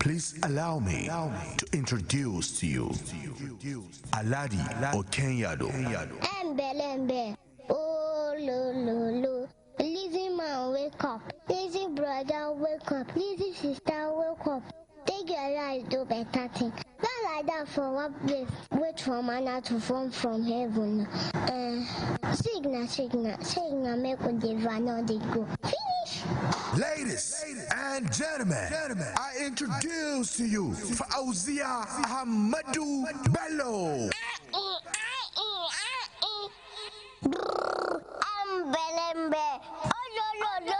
Please allow me to introduce to you Aladi Okenyado. Embe, oh lo. Lazy man, wake up. Lazy brother, wake up. Lazy sister, wake up. Take your life, do better thing. Not like that for what place. Wait for manna to fall from heaven. Signal, make with the van or they go. Finish. Ladies and gentlemen, I introduce to you Fauzia Ahmadu Bello. Belembe. Oh lo.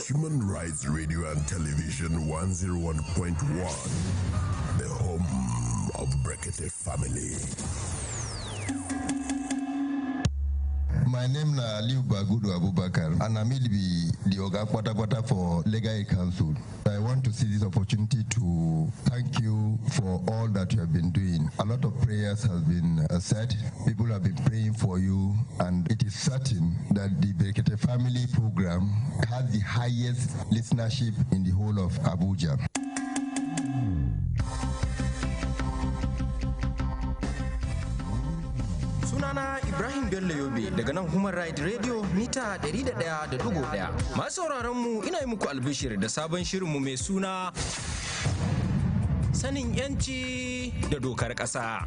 Human Rights Radio and Television 101.1, the home of Brekete Family. My name is Aliu Bagudu Abubakar, and I'm the Oga Kwata for Legal Aid Council. I want to see this opportunity to thank you for all that you have been doing. A lot of prayers have been said. People have been praying for you, and it is certain that the Brekete Family program has the highest listenership in the whole of Abuja. Sunana Ibrahim Bello Yobe daga nan Human Rights Radio mita 101.1. Masu sauraron mu ina yi muku albishir da sabon shirinmu mai suna Sanin yanci da dokar ƙasa.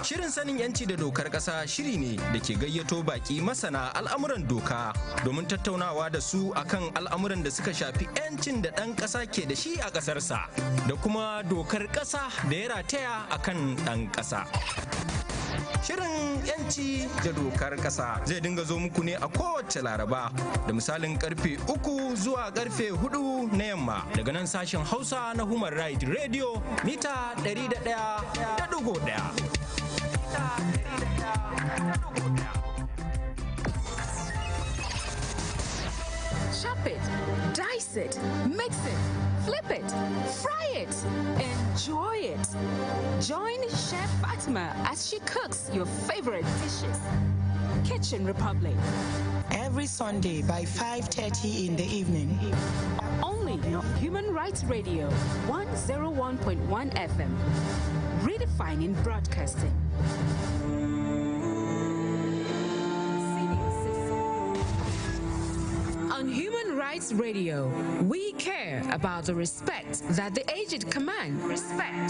Shirin sanin yanci da dokar ƙasa shiri ne da ke gayyato baki masana al'amuran doka domin tattaunawa da su akan al'amuran da suka shafi yancin da ɗan ƙasa ke da shi a ƙasarsa da kuma dokar ƙasa da ya rataya akan ɗan ƙasa. Shirin yanci da dokar ƙasa zai dinga zo muku ne a kowace Laraba da misalin karfe 3 zuwa karfe 4 na yamma daga nan sashen Hausa na Human Rights Radio mita 101.1. Chop it, dice it, mix it, flip it, fry it, enjoy it. Join Chef Fatima as she cooks your favorite dishes. Kitchen Republic. Every Sunday by 5:30 in the evening. Only on Human Rights Radio, 101.1 FM. Redefining broadcasting. On Human Rights Radio, we care about the respect that the aged command.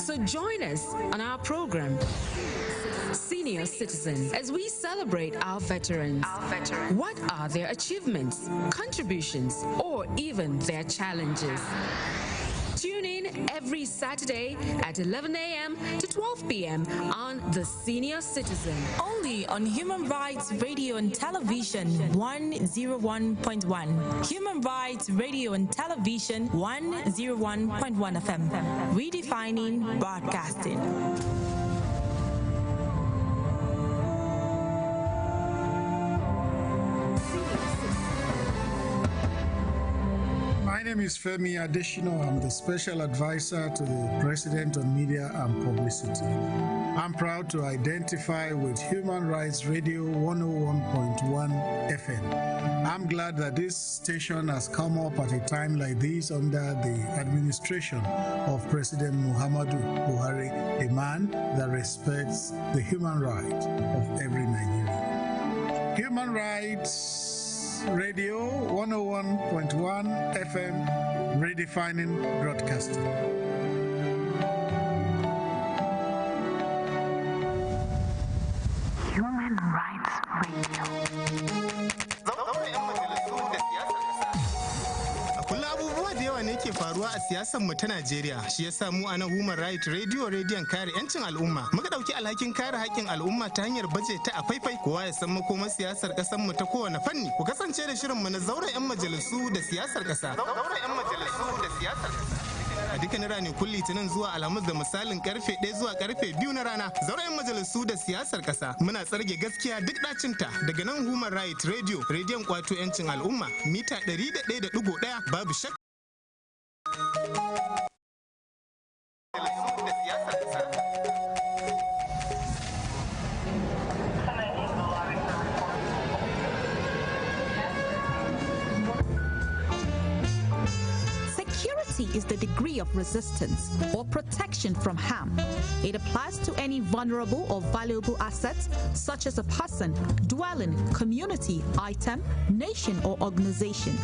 So join us on our program, Senior Citizen, as we celebrate our veterans. What are their achievements, contributions, or even their challenges? Tune in every Saturday at 11 a.m. to 12 p.m. on The Senior Citizen. Only on Human Rights Radio and Television 101.1. Human Rights Radio and Television 101.1 FM. Redefining broadcasting. My name is Femi Adeshino. I'm the Special Advisor to the President on Media and Publicity. I'm proud to identify with Human Rights Radio 101.1 FM. I'm glad that this station has come up at a time like this under the administration of President Muhammadu Buhari, a man that respects the human rights of every Nigerian. Human Rights Radio 101.1 FM, redefining broadcasting. Human Rights Radio. faruwa a siyasar mu ta Najeriya. Shi yasa mu a na Human Rights Radio rediyon kare 'yancin al'umma muka dauki alhakin kare haƙƙin al'umma ta hanyar baje ta a faifai, kowa ya san makomar siyasar ƙasar mu ta kowane fanni. Ku kasance da shirin mu na zauren 'yan majalisu da siyasar ƙasa. Zauren 'yan majalisu da siyasar ƙasa. A dukkanin ranakun Litinin zuwa Alhamis da misalin karfe 1 zuwa karfe 2 na rana. Zauren majalisu da siyasar kasa muna tsarge gaskiya duk dacinta daga nan Human Rights Radio, rediyon kwato 'yancin al'umma mita 101.1 babu shakka. Is the degree of resistance or protection from harm. It applies to any vulnerable or valuable assets, such as a person, dwelling, community, item, nation, or organization.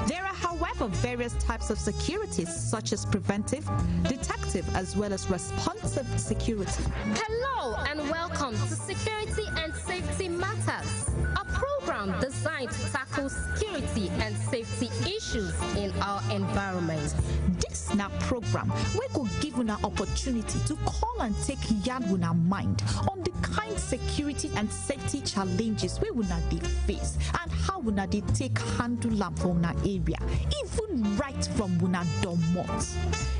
There are, however, various types of securities, such as preventive, detective, as well as responsive security. Hello and welcome to Security and Safety Matters, a program designed to tackle security and safety issues in our environment. This now program we could give you an opportunity to call and take yarn with our mind on the kind security and safety challenges we will not face and how we not take handle them from our area, even right from our domot.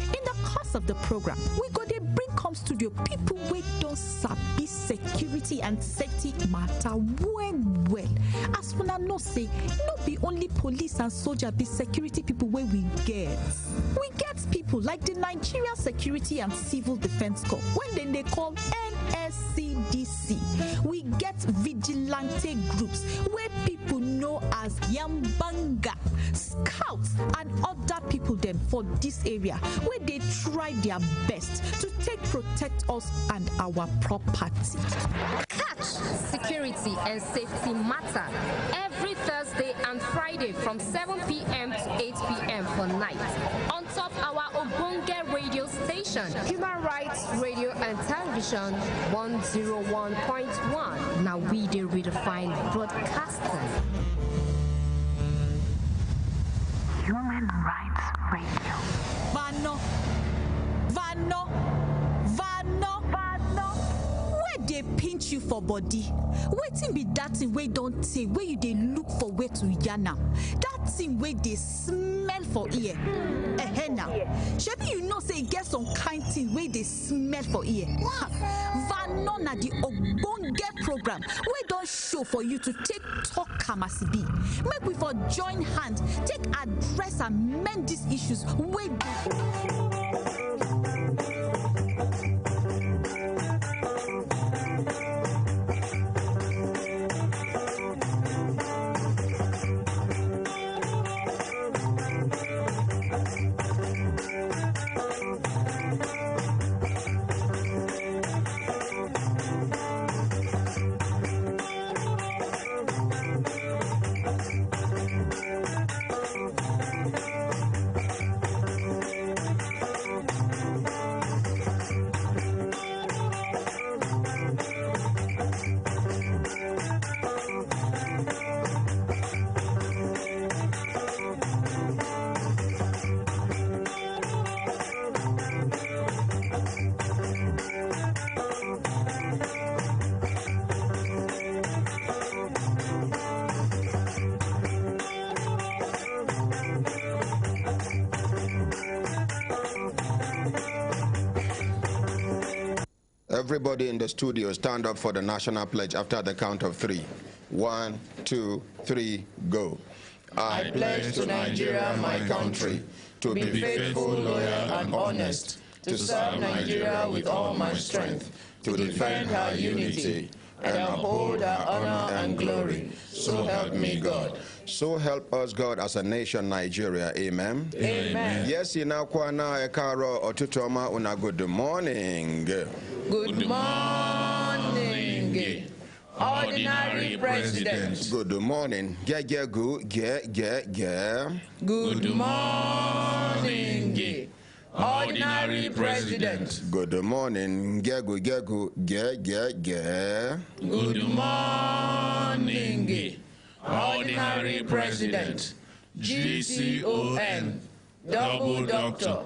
In the course of the program, we go to bring come studio people we don't sabi security and safety matter well. As we know say, not be only police and soldier be security people where we get. We get people like the Nigerian Security and Civil Defense Corps, when they call NSCDC. We get vigilante groups where people know as Yambanga, scouts, and other people them for this area where they try their best to protect us and our property. Catch Security and Safety Matter every Thursday and Friday from 7 p.m. to 8 p.m. for night on top our Obonge radio station, Human Rights Radio and Television 101.1. Now we do redefine broadcasting. Human Rights Radio. Vano. Where they pinch you for body? Waiting be that thing where don't say where you they look for where to yana. That thing where they smell for ear. Now. Shebi you know say get some kind thing where they smell for ear. Vano na the Obonge program where don't show for you to take talk kamasibi. Make we for join hands, take address and mend these issues where Everybody in the studio stand up for the national pledge after the count of 3. 1, 2, 3, go. I pledge to Nigeria, my country, to be faithful, loyal, and honest, to serve Nigeria with all my strength, to defend her unity, and uphold her honor and glory. So help me God. So help us God as a nation, Nigeria. Amen. Amen. Yes, inakwana ekaro otutoma una good morning. Good morning, Ordinary President. Good morning. Good morning, Ordinary President. Good morning. Good morning, Ordinary President. GCON. double doctor,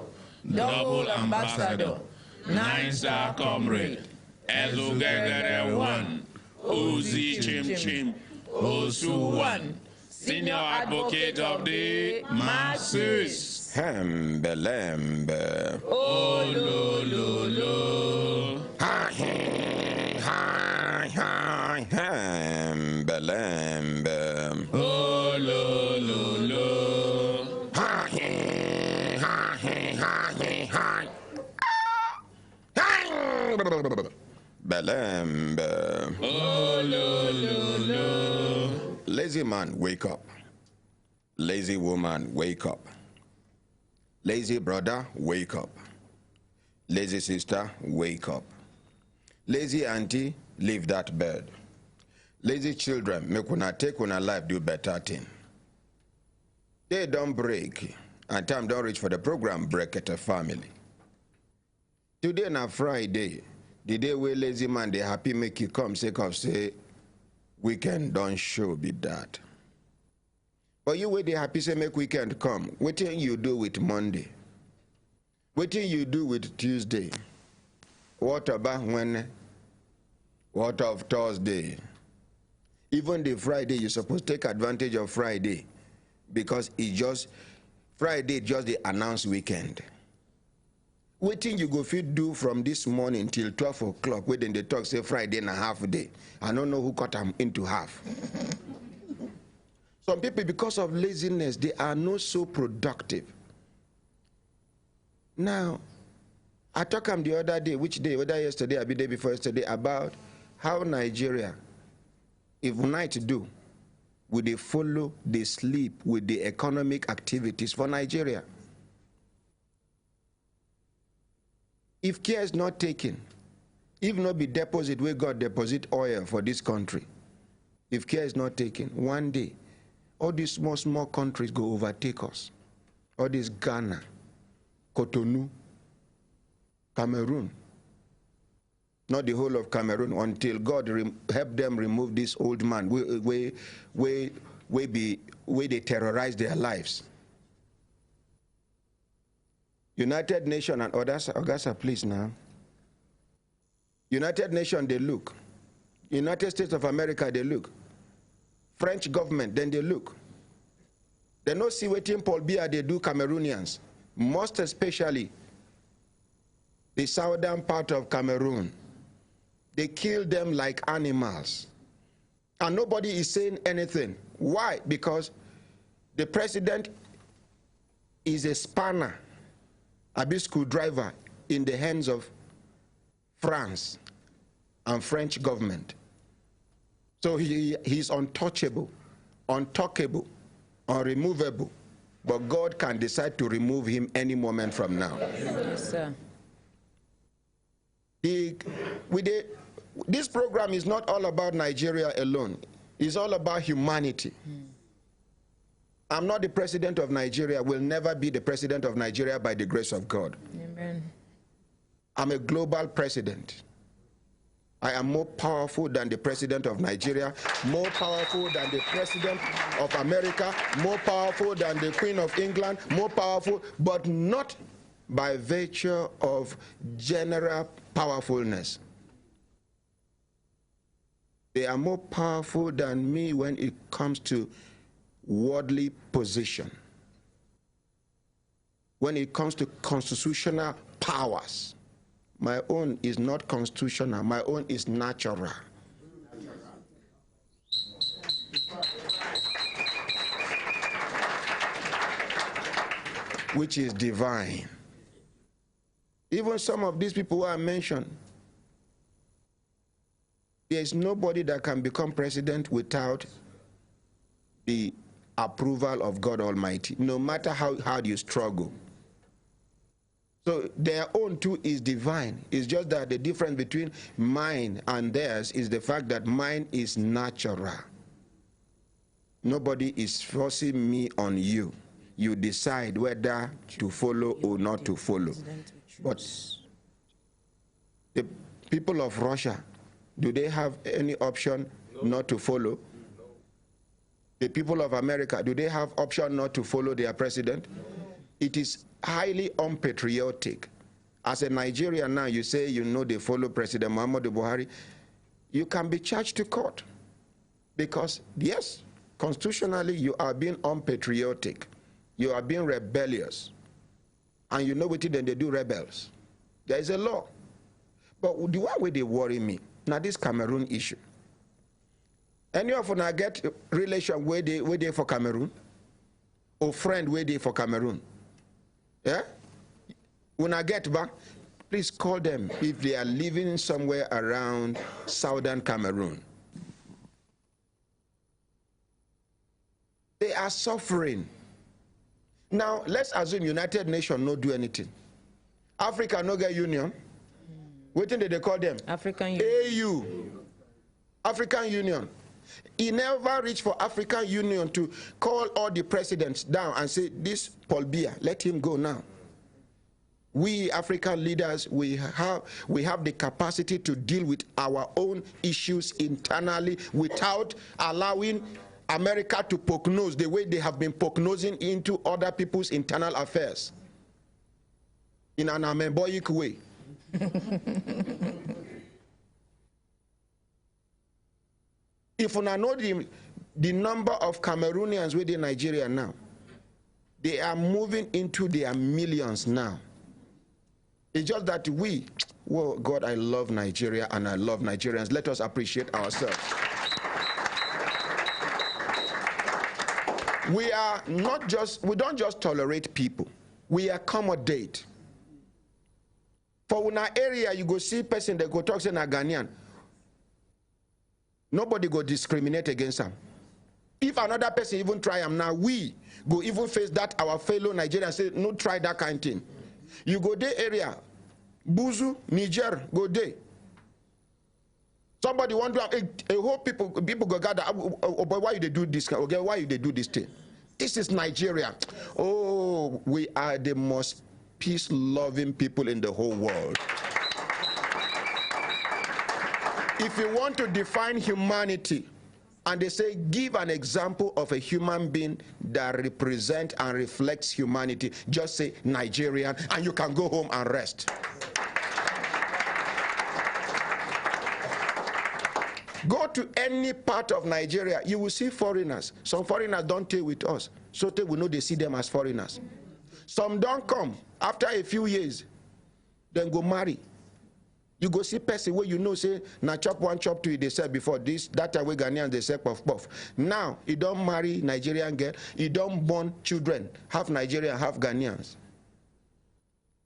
double ambassador, 9-star comrade, Ezugegere 1, Ozi Chim Chim, Osu 1, senior advocate of the masses. Hembelembe. Oh, lo, lo, lo. Hi, hi, hi, hembelembe. Oh, lo, lo, lo. Hi, hi, hi, hi. Belembe. Oh, lo, lo, lo. Lazy man, wake up. Lazy woman, wake up. Lazy brother, wake up. Lazy sister, wake up. Lazy auntie, leave that bed. Lazy children, make una take una life do better thing. Day don't break, and time don't reach for the program Brekete Family. Today na Friday, the day where lazy man they happy make you come sake of say weekend don't show be that. But you where they happy say make weekend come, what thing you do with Monday? What thing you do with Tuesday? What about Wednesday? What of Thursday? Even the Friday, you're supposed to take advantage of Friday because Friday just the announced weekend. What thing you go fit do from this morning till 12 o'clock, where then they talk say Friday and a half day. I don't know who cut them into half. Some people, because of laziness, they are not so productive. Now, I talked the other day, which day, whether yesterday or the day before yesterday, about how Nigeria, if night do, would they follow, they sleep with the economic activities for Nigeria. If care is not taken, if not be deposit where God deposit oil for this country, if care is not taken, one day, all these small countries go overtake us. All this Ghana, Cotonou, Cameroon, not the whole of Cameroon, until God help them remove this old man where they terrorize their lives. United Nations and others, Augusta, please now. United Nations, they look. United States of America, they look. French government, then they look. They no see what Paul Biya they do Cameroonians, most especially the southern part of Cameroon. They kill them like animals. And nobody is saying anything. Why? Because the president is a spanner, a big screwdriver in the hands of France and French government. So he's untouchable, untalkable, unremovable. But God can decide to remove him any moment from now. Yes, sir. This program is not all about Nigeria alone. It's all about humanity. I'm not the president of Nigeria, will never be the president of Nigeria by the grace of God. Amen. I'm a global president. I am more powerful than the president of Nigeria, more powerful than the president of America, more powerful than the Queen of England, more powerful, but not by virtue of general powerfulness. They are more powerful than me when it comes to worldly position. When it comes to constitutional powers, my own is not constitutional, my own is natural. Which is divine. Even some of these people who I mentioned, there is nobody that can become president without the approval of God Almighty, no matter how hard you struggle. So their own too is divine. It's just that the difference between mine and theirs is the fact that mine is natural. Nobody is forcing me on you. You decide whether to follow or not to follow. But the people of Russia, do they have any option not to follow? The people of America, do they have option not to follow their president? It is highly unpatriotic. As a Nigerian now, you say you know they follow President Muhammadu Buhari, you can be charged to court. Because, yes, constitutionally, you are being unpatriotic. You are being rebellious. And you know what then they do rebels. There is a law. But the one way they worry me, now this Cameroon issue. Any of you get relation where they for Cameroon? Or friend where they for Cameroon? Yeah? When I get back, please call them if they are living somewhere around southern Cameroon. They are suffering. Now, let's assume United Nations no do anything. Africa no get union. What did they call them? African Union. AU. African Union. He never reached for African Union to call all the presidents down and say, this Paul Biya, let him go now. We African leaders, we have the capacity to deal with our own issues internally without allowing America to poke nose the way they have been poke nosing into other people's internal affairs in an ameboic way. If you know the number of Cameroonians within Nigeria now, they are moving into their millions now. It's just that well, God, I love Nigeria and I love Nigerians. Let us appreciate ourselves. We don't just tolerate people. We accommodate. For in our area, you go see person that go talk say na Ghanaian. Nobody go discriminate against them. If another person even try them now, we go even face that our fellow Nigerians say, no try that kind of thing. You go there area, Buzu, Niger, go there. Somebody want to a whole people go gather. Oh, boy, why they do this? Okay, why they do this thing? This is Nigeria. Oh, we are the most peace-loving people in the whole world. If you want to define humanity, and they say, give an example of a human being that represents and reflects humanity, just say Nigerian, and you can go home and rest. Go to any part of Nigeria, you will see foreigners. Some foreigners don't stay with us, so we know they see them as foreigners. Some don't come. After a few years, then go marry. You go see person where you know say na chop one chop two, they said before this, that time we Ghanaians they say puff puff. Now he don't marry Nigerian girl, he don't born children, half Nigerian, half Ghanaians.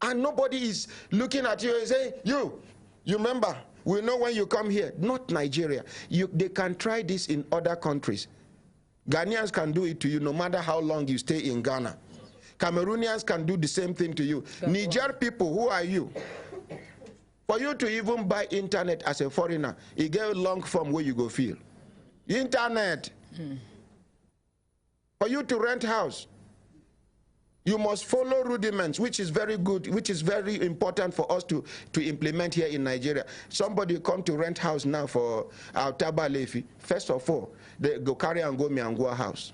And nobody is looking at you and say, you remember, we know when you come here, not Nigeria. They can try this in other countries. Ghanaians can do it to you no matter how long you stay in Ghana. Cameroonians can do the same thing to you. Niger people, who are you? For you to even buy internet as a foreigner, you get a long form where you go feel. Internet. For you to rent house, you must follow rudiments, which is very good, which is very important for us to implement here in Nigeria. Somebody come to rent house now for our Taba Lefi. First of all, they go carry and go Miangua house.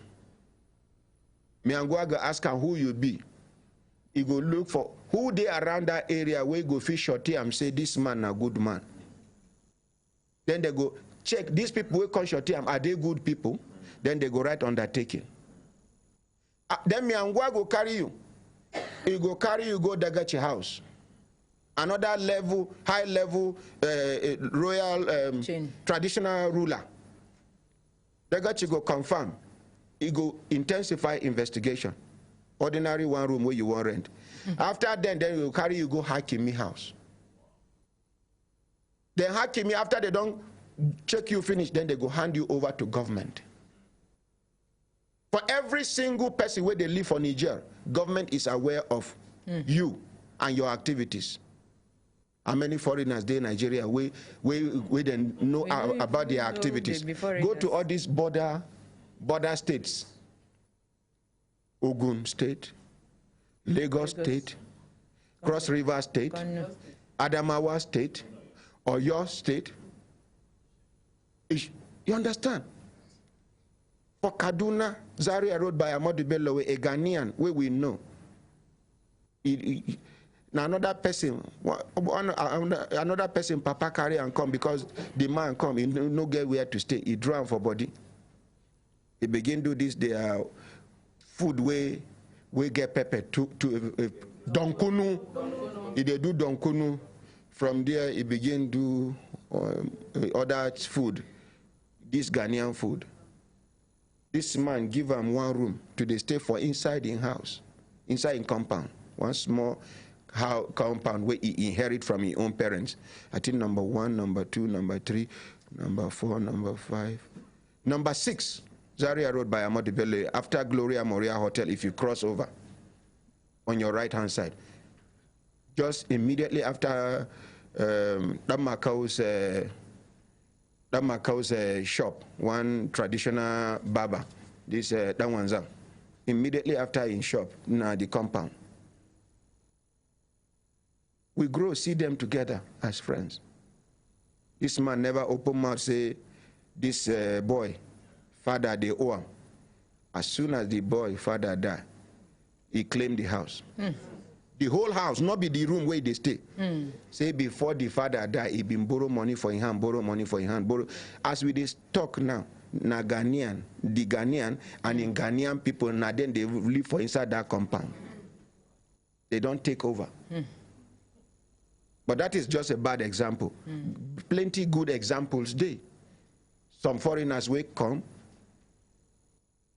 Miangua go ask him who you be. He go look for who they around that area where go fish shorty and say this man a good man. Then they go check these people who come shorty are they good people? Then they go write undertaking. Then Miangwa go carry you. He go carry you go Dagachi house. Another level, high level royal traditional ruler. Dagachi go confirm. He go intensify investigation. Ordinary one room where you want rent. After then he will carry you go Hakimi house. Then Hakimi, after they don't check you finish, then they go hand you over to government. For every single person where they live for Niger, government is aware of you and your activities. How many foreigners there in Nigeria we then know about their activities? Go to all these border states. Ogun State, Lagos State, Cross River State, Adamawa State, Oyo State. You understand? For Kaduna, Zaria Road by Amadu Bello, a Ghanaian, where we know, Now another person, papa carry and come because the man come, he no get where to stay. He drown for body. He begin do this. They are food we get pepper to donkunu. He they do donkunu. From there he begin do other food. This Ghanaian food. This man give him one room to they stay for inside in house, inside in compound, one small compound where he inherit from his own parents. I think number 1, number 2, number 3, number 4, number 5, number 6, Zaria Road by Amadi Bello, after Gloria Moria Hotel. If you cross over on your right hand side, just immediately after Damakau's shop, one traditional barber, this Danwanza, immediately after in shop, now the compound. We grow, see them together as friends. This man never open mouth say, this boy, father, they owe him. As soon as the boy, father die, he claimed the house. The whole house, not be the room where they stay. Say before the father die, he been borrow money for his hand, borrow money for his hand, borrow. As we this talk now, na Ghanaian, the Ghanaian, and in Ghanaian people, now then they live for inside that compound. They don't take over. But that is just a bad example. Plenty good examples there. Some foreigners will come,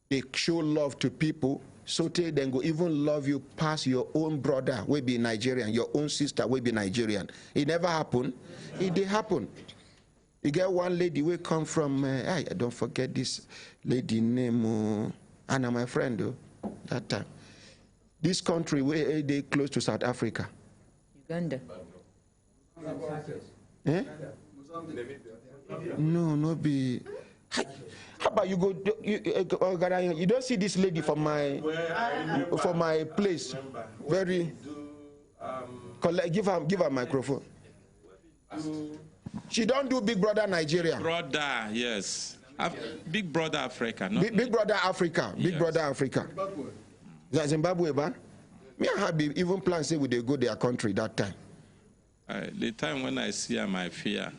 they show love to people, so they then go even love you past your own brother will be Nigerian, your own sister will be Nigerian. It never happened. It did happen. You get one lady will come from, I don't forget this lady name, Anna, my friend, that time. This country where they close to South Africa. Uganda. Eh? No, no be. How about you go? You don't see this lady from my place. Very. Give her microphone. She don't do Big Brother Nigeria. Brother, yes. Big Brother Africa. Big Brother Africa. Big Brother Africa. Zimbabwe, man. Me and her even plan say we they go their country that time. The time when I see her, I fear.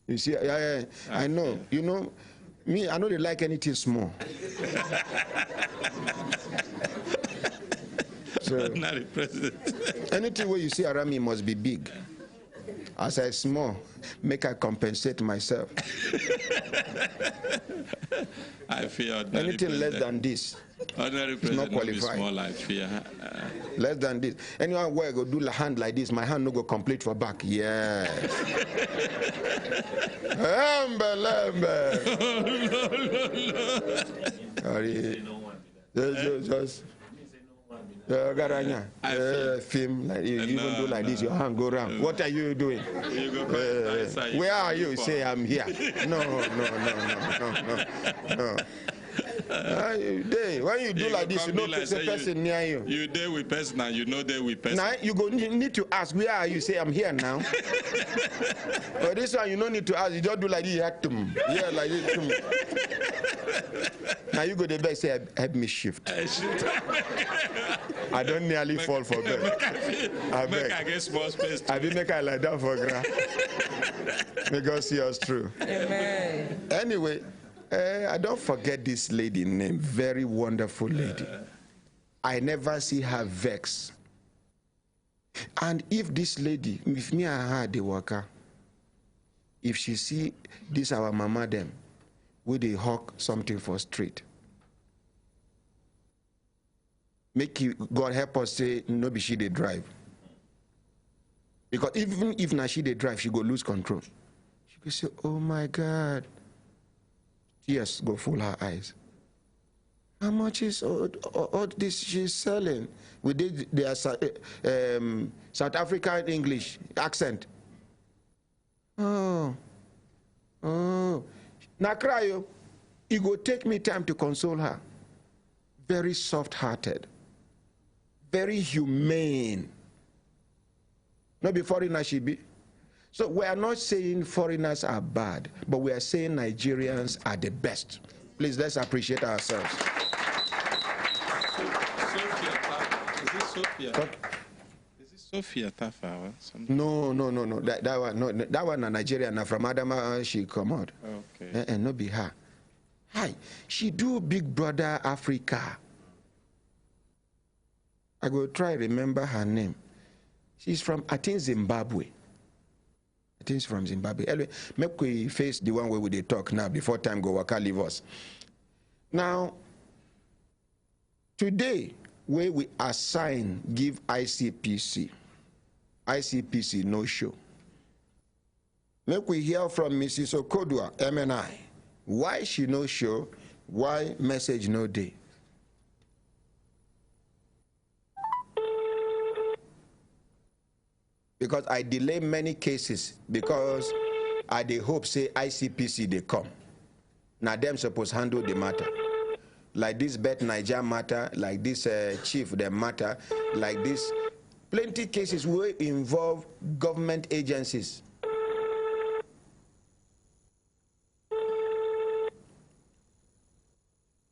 You see, yeah, I know. You know, me, I know they like anything small. So, not the president. Anything where you see around me must be big. As I small, make I compensate myself. I fear anything less than this. Ordinary president not qualified. Small, I fear. Less than this. Anyone where I go do the hand like this, my hand no go complete for back. Yes. Just film like you even do like this, your hand go round. What are you doing? Where are you? Say I'm here. No. When you do like this, you know there's a person near you. You there with person and you know there with person. Now you go need to ask, where are you? Say I'm here now. But this one you don't need to ask, you just do like this, yeah, like this. Now you go the best, say help me shift. I don't nearly fall for bed. I get small space. I didn't make I lie down for ground. May God see us through. Amen. Anyway, I don't forget this lady name, very wonderful lady. I never see her vex. And if this lady, if me and her, the worker, if she see this our mama them, will they hawk something for street? Make you, God help us say, no be she they drive. Because even if na she they drive, she go lose control. She go say, oh my God. Tears go full her eyes. How much is all this she's selling? We did their South African English accent. Oh. Now cry you. It go take me time to console her. Very soft-hearted. Very humane. Not be foreigner she be. So we are not saying foreigners are bad, but we are saying Nigerians are the best. Please, let's appreciate ourselves. Sophia. Is it Sophia? Sophia Tafa. No. That one, no. That one, a Nigerian, from Adama, she come out. Okay. And no be her. Hi, she do Big Brother Africa. I go try remember her name. She's from, I think, Zimbabwe. I think it's from Zimbabwe. Anyway, make we face the one where we dey talk now before time go waka leave us. Now, today, where we assign, give ICPC no show. Make we hear from Mrs. Okodua, MNI. Why she no show? Why message no day? Because I delay many cases because I dey hope say ICPC they come. Now them supposed handle the matter. Like this Bet Niger matter, like this chief them matter, like this plenty cases will involve government agencies.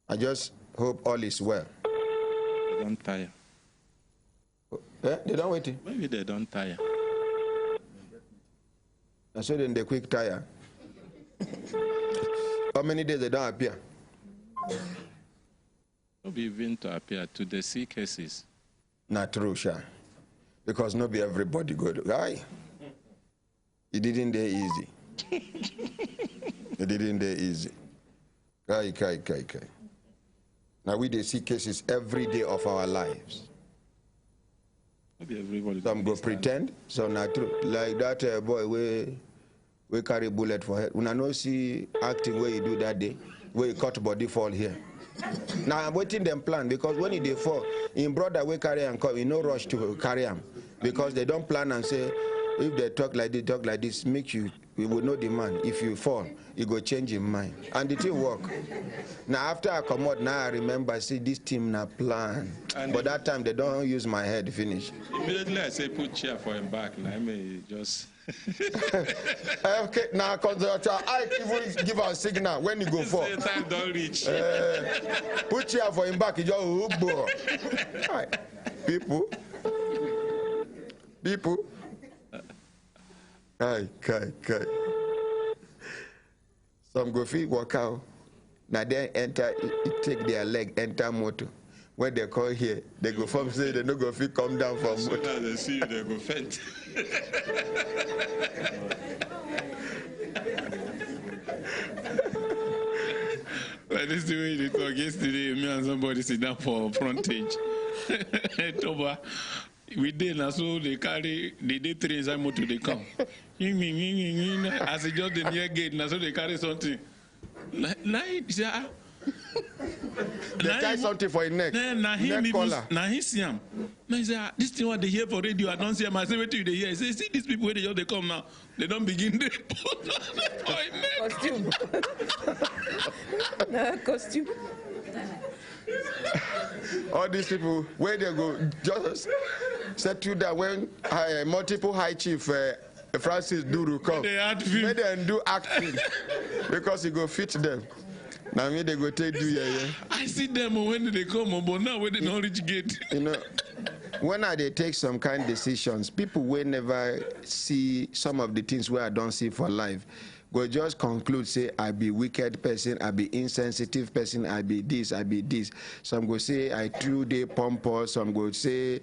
I just hope all is well. They don't tire. They don't wait. Maybe they don't tire. And so then they quick tire. How many days they don't appear? No be even to appear to the C cases. Not true, Sha. Because not be everybody good. Aye. It didn't day easy. It didn't day easy. Kai. Now we they see cases every day of our lives. Some go pretend, some not true. Like that boy we carry bullet for head. When I no see acting where you do that day, where you cut body fall here. Now I'm waiting them plan because when they fall, in brother we carry and come, you no rush to carry them because they don't plan and say if they talk like this, make you we will know the man. If you fall, you go change your mind. And the thing work. Now after I come out, now I remember see this team na plan. And but that time they don't use my head finish. Immediately I say put chair for him back. Now I may just okay, now I even give a signal when you go for. Time don't reach. Put chair for him back, you just right. People. Kai. Some go fit walk out. Now then enter, take their leg, enter motor. When they call here, they go from say they no go fit come down from motor. So now they see you, they go faint. Like this the way they talk yesterday, me and somebody sit down for frontage. Toba. We did now, so they carry, they did 3 inside motor, they come. As it just the near gate, now so they carry something. They tie something for his neck. Neck collar. Now he see him. Now he say, this thing what they hear for radio, I don't see him. I say, wait till they hear. I say, see these people where they come now. They don't begin to put for his neck. Costume. All these people, where they go, just settle that when multiple high chief Francis Duru come, may they do acting because he go fit them. Now me they go take do yeah. I see them when they come, but now when they don't reach gate. You know, when they take some kind of decisions, people will never see some of the things where I don't see for life. Go just conclude, say, I be wicked person, I be insensitive person, I be this. Some go say, I threw the pompous, some go say,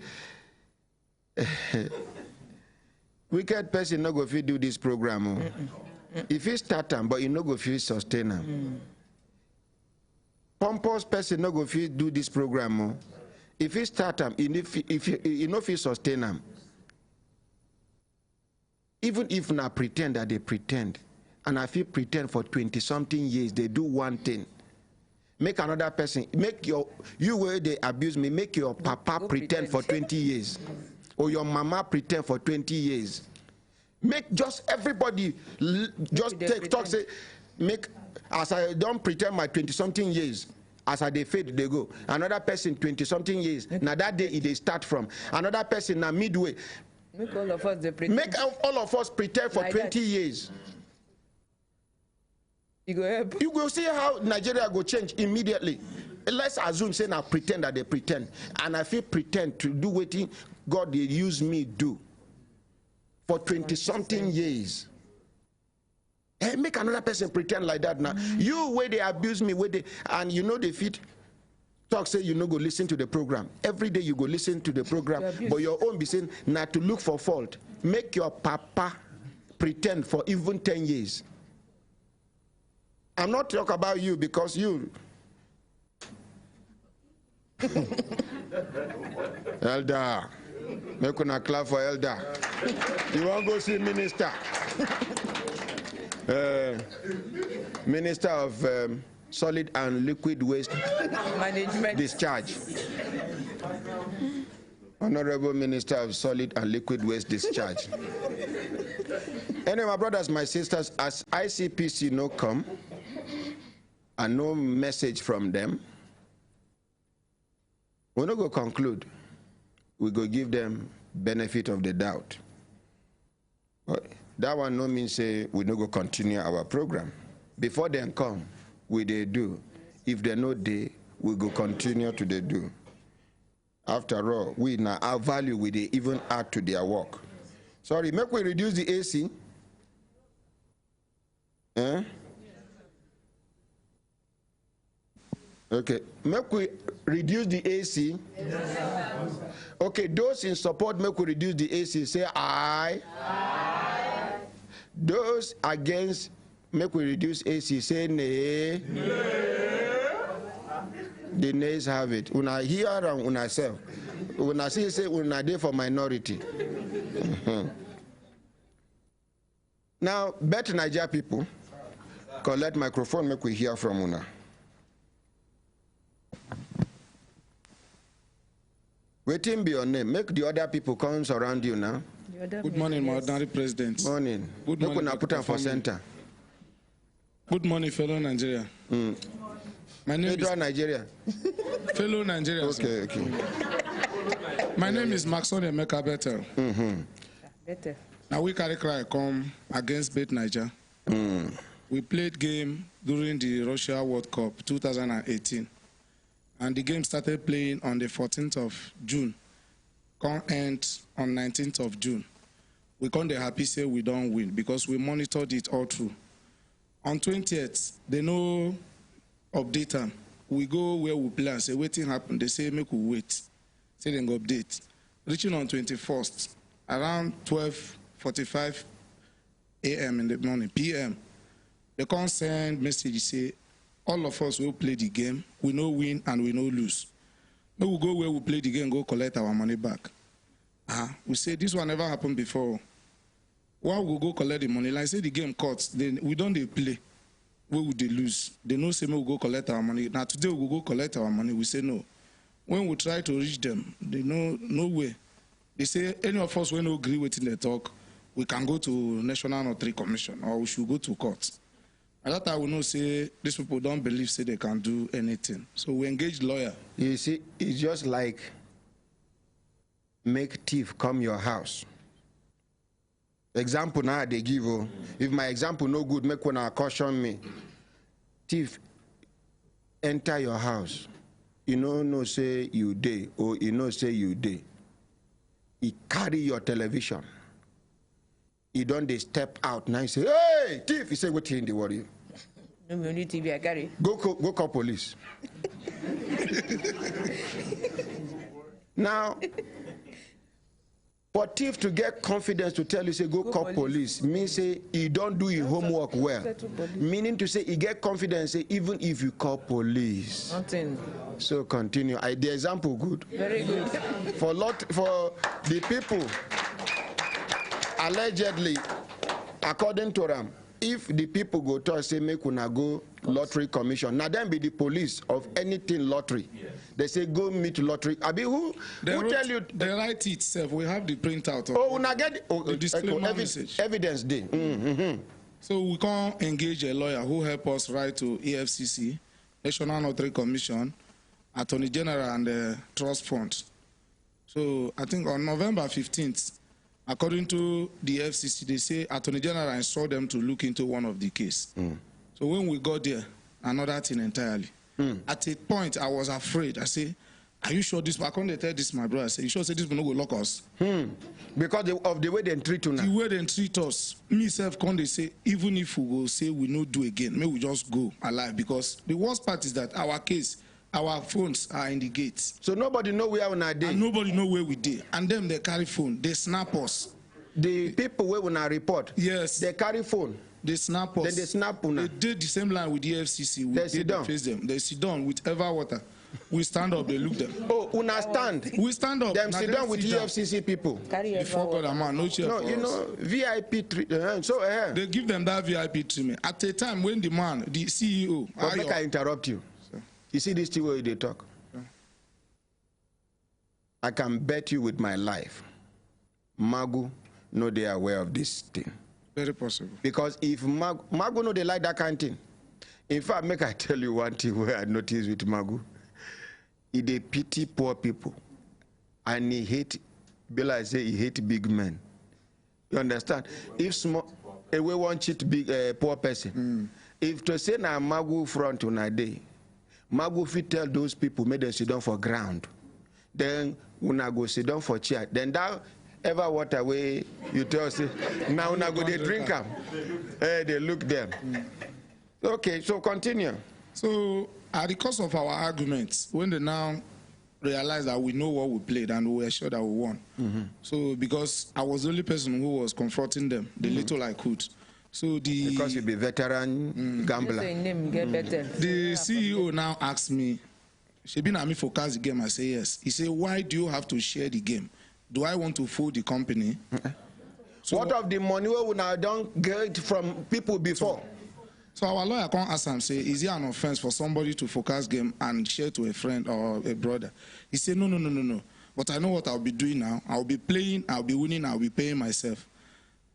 wicked person no go fit do this program. If he start them, but you no go fit sustain them. Pompous person no go fit do this program. If he start them, if you no fit sustain them. Even if na pretend that they pretend. And if you pretend for 20-something years, they do one thing. Make another person, you where they abuse me, make your papa pretend for 20 years. Or your mama pretend for 20 years. Make just everybody, just talk, say, make, as I don't pretend my 20-something years, as I they fade, they go. Another person, 20-something years, now that day, they start from. Another person, now midway. Make all of us pretend. Make all of us pretend for like 20 years. You go help. You will see how Nigeria go change immediately. let's assume say now pretend that they pretend, and I feel pretend to do what God they use me do for 20-something years. Hey, make another person pretend like that now. You where they abuse me, where they, and you know they fit talk say you know go listen to the program. Every day you go listen to the program, but your own be saying not to look for fault. Make your papa pretend for even 10 years. I'm not talking about you because you Elder. Make una clap for Elder. You want to go see minister? Minister of Solid and Liquid Waste Management Discharge. Honorable Minister of Solid and Liquid Waste Discharge. Anyway, my brothers, my sisters, as ICPC no come and no message from them, we're not going to conclude. We go give them benefit of the doubt. But that one no means say we no go continue our program. Before they come, we they do. If they no day, we go continue to they do. After all, we now our value we they even add to their work. Sorry, make we reduce the AC. Okay, make we reduce the AC. Okay, those in support make we reduce the AC. Say aye. Aye. Those against make we reduce AC. Say nay. Nay. The nays have it. Una hear and una self. Una say una dey for minority. Now, bet Nigeria people collect microphone. Make we hear from una. Waiting be your name. Make the other people come around you now. Good morning, my ordinary president. Morning. Good morning. Put them for center. Good morning, fellow Nigeria. My name is Nigeria. Fellow Nigerians. Okay, okay. My name is Maxon Emeka Betel. Better. Now we carry cry come against Bet Niger. We played game during the Russia World Cup 2018. And the game started playing on the 14th of June. Come end on 19th of June. We can't be happy say we don't win because we monitored it all through. On 20th, they no update them. We go where we play and say, waiting happen. They say, make we wait. Say they go update. Reaching on 21st, around 12:45 a.m. in the morning, p.m., they can't send message, say, all of us will play the game. We no win and we no lose. We will go where we play the game, go collect our money back. We say this one never happened before. Why we go collect the money? Like say the game cuts, then we don't play. Where would they lose? They know say we go collect our money. Now today we go collect our money. We say no. When we try to reach them, they know no way. They say any of us when we agree with the talk, we can go to National Notary Commission or we should go to court. At that time, we know say these people don't believe say they can do anything. So we engage lawyer. You see, it's just like make thief come your house. Example now they give you. If my example no good, make one caution me. Thief enter your house. You know no say you day or you know say you day. He carry your television. He don't they step out now. He say, hey, thief. He say, what in the worry? No, only TV I carry. Go call police. Now, for thief to get confidence to tell you, say, go call police, means say he don't do his homework well. Meaning to say he get confidence, say, even if you call police. Nothing. So continue. The example good. Very good. For the people, allegedly, according to them, if the people go to say make una go lottery commission, now then be the police of anything lottery. Yes. They say go meet lottery. Abi who tell you? They write it itself. We have the printout. Oh, una get the disclaimer message. Evidence day. So we can't engage a lawyer who help us write to EFCC, National Notary Commission, Attorney General, and the Trust Fund. So I think on November 15th. According to the FCC, they say Attorney General instructed them to look into one of the cases. So when we got there, another thing entirely. At a point, I was afraid. I say, are you sure this? I can't tell this my brother. I say, you sure say this will not go lock us? Because of the way they treat you now. The way they treat us. Me self can't they say, even if we go say we no do again, may we just go alive. Because the worst part is that our case, our phones are in the gates. So nobody know where we are day. And nobody know where we did. And them they carry phone, they snap us. The people where we now report, yes, they carry phone. They snap us. Then they snap una. They did the same line with the EFCC. We sit down. Face them. They sit down with ever water. We stand up, they look them. Oh, una stand. We stand up. Them sit down with EFCC people. Before God, man, no chair. No, you know, VIP treatment. They give them that VIP treatment. At a time when the man, the CEO. But make I interrupt you. You see this thing where they talk? I can bet you with my life, Magu, no, they are aware of this thing. Very possible. Because if Magu no, they like that kind of thing. In fact, make I tell you one thing where I noticed with Magu. He they pity poor people. And he hate, Bella say he hate big men. You understand? If small, we won't cheat big poor person. If to say na Magu front on a day, Magu fit tell those people, make them sit down for ground. Then when I go sit down for chair, then that ever water way you tell say now when I go they drink them. They look them. Okay, so continue. So at the cost of our arguments, when they now realize that we know what we played and we were sure that we won. So because I was the only person who was confronting them, the little I could. So because you be veteran gambler. The CEO now asked me, Shebi na me focus the game. I say yes. He said, why do you have to share the game? Do I want to fool the company? So what of the money we now don't get from people before? So our lawyer can't ask him, say, is it an offense for somebody to focus game and share to a friend or a brother? He said, no. But I know what I'll be doing now. I'll be playing, I'll be winning, I'll be paying myself.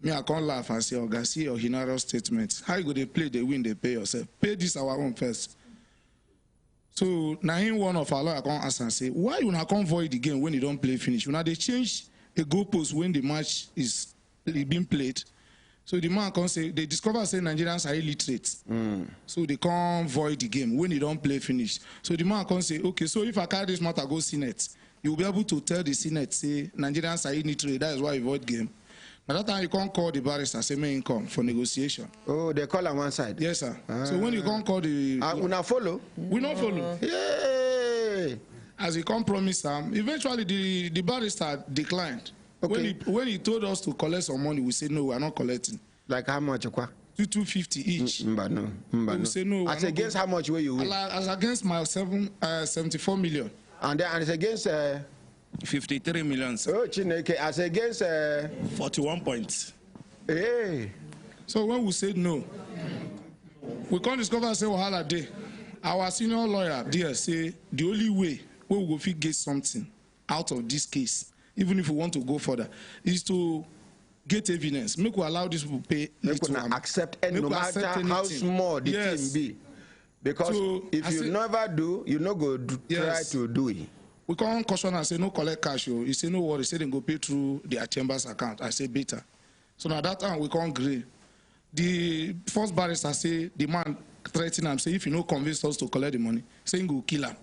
Me, I can't laugh and say, oh, God, see your general statement. How you go to play, they win, they pay yourself. Pay this our own first. So now in one of our lawyer can't ask and say, why you not convoy the game when you don't play finish? Now they change a goalpost when the match is being played. So the man can say, they discover say Nigerians are illiterate. So they can't void the game when you don't play finish. So the man can say, okay, so if I carry this matter go Senate, you'll be able to tell the Senate, say Nigerians are illiterate, that is why you void game. By that time you can't call the barrister, say may income for negotiation. Oh, they call on one side? Yes, sir. So when you can't call the... we not follow? We not follow. Yay! As he can't promise them, eventually the barrister declined. Okay. When he told us to collect some money, we said no, we are not collecting. Like how much? 250 each. We say no. As against how much were you win? As against my 74 million. And then as against 53 million. Oh, Chineke, as against 41 points. Hey. So when we said no, we can't discover and say wahala day. Our senior lawyer there say the only way we will get something out of this case, even if we want to go further, is to get evidence. Make we allow these people pay. Make we accept any, no matter how small the thing be. Because so, if you never do, you no go try to do it. We can't caution and say no collect cash. You say no worry. Say they go pay through their chambers account. I say better. So now that time we can't agree. The first barrister say the man threatening him, say if you no convince us to collect the money, saying go kill him.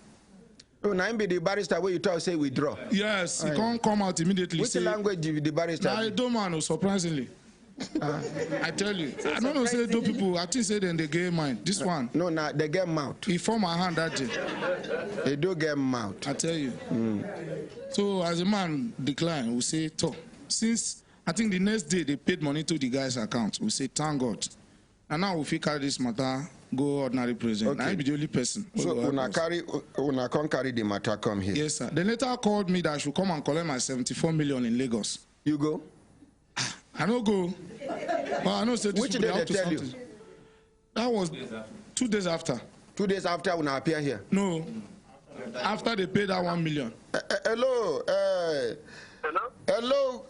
Oh, now be the barrister where you talk say withdraw. Yes, he can't come out immediately. Which language did the barrister? I don't know, surprisingly. I tell you, I don't know say those people. I think say then they get mine. This one. No, they get mouth. He form my hand that day. They do get mouth. I tell you. So as a man decline, we say, since I think the next day they paid money to the guy's account, we say thank God. And now if we carry this matter, go ordinary president. Okay. I be the only person. So una can't carry the matter come here. Yes, sir. They later called me that I should come and collect my 74 million in Lagos. You go? I don't go. Well, I know say this. Which day they tell you? That was 2 days after. 2 days after when I appear here? No. After they paid that 1 million. Hello. Hello,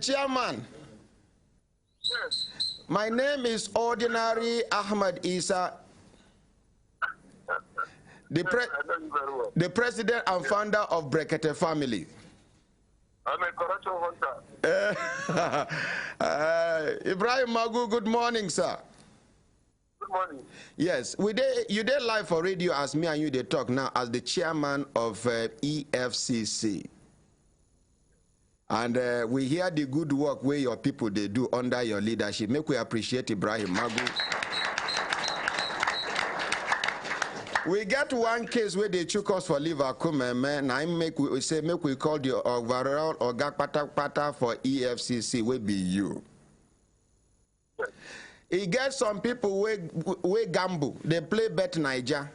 Chairman. Yes. My name is Ordinary Ahmed Isa, the president and founder of Brekete Family. I'm a corruption hunter. Ibrahim Magu, good morning, sir. Good morning. Yes, you did live for radio as me and you they talk now as the chairman of EFCC. And we hear the good work where your people they do under your leadership. Make we appreciate Ibrahim Magu. We get one case where they took us for Liverpool, man. I make we call the overall Oga Pata for EFCC will be you. He gets some people we gamble. They play bet Niger.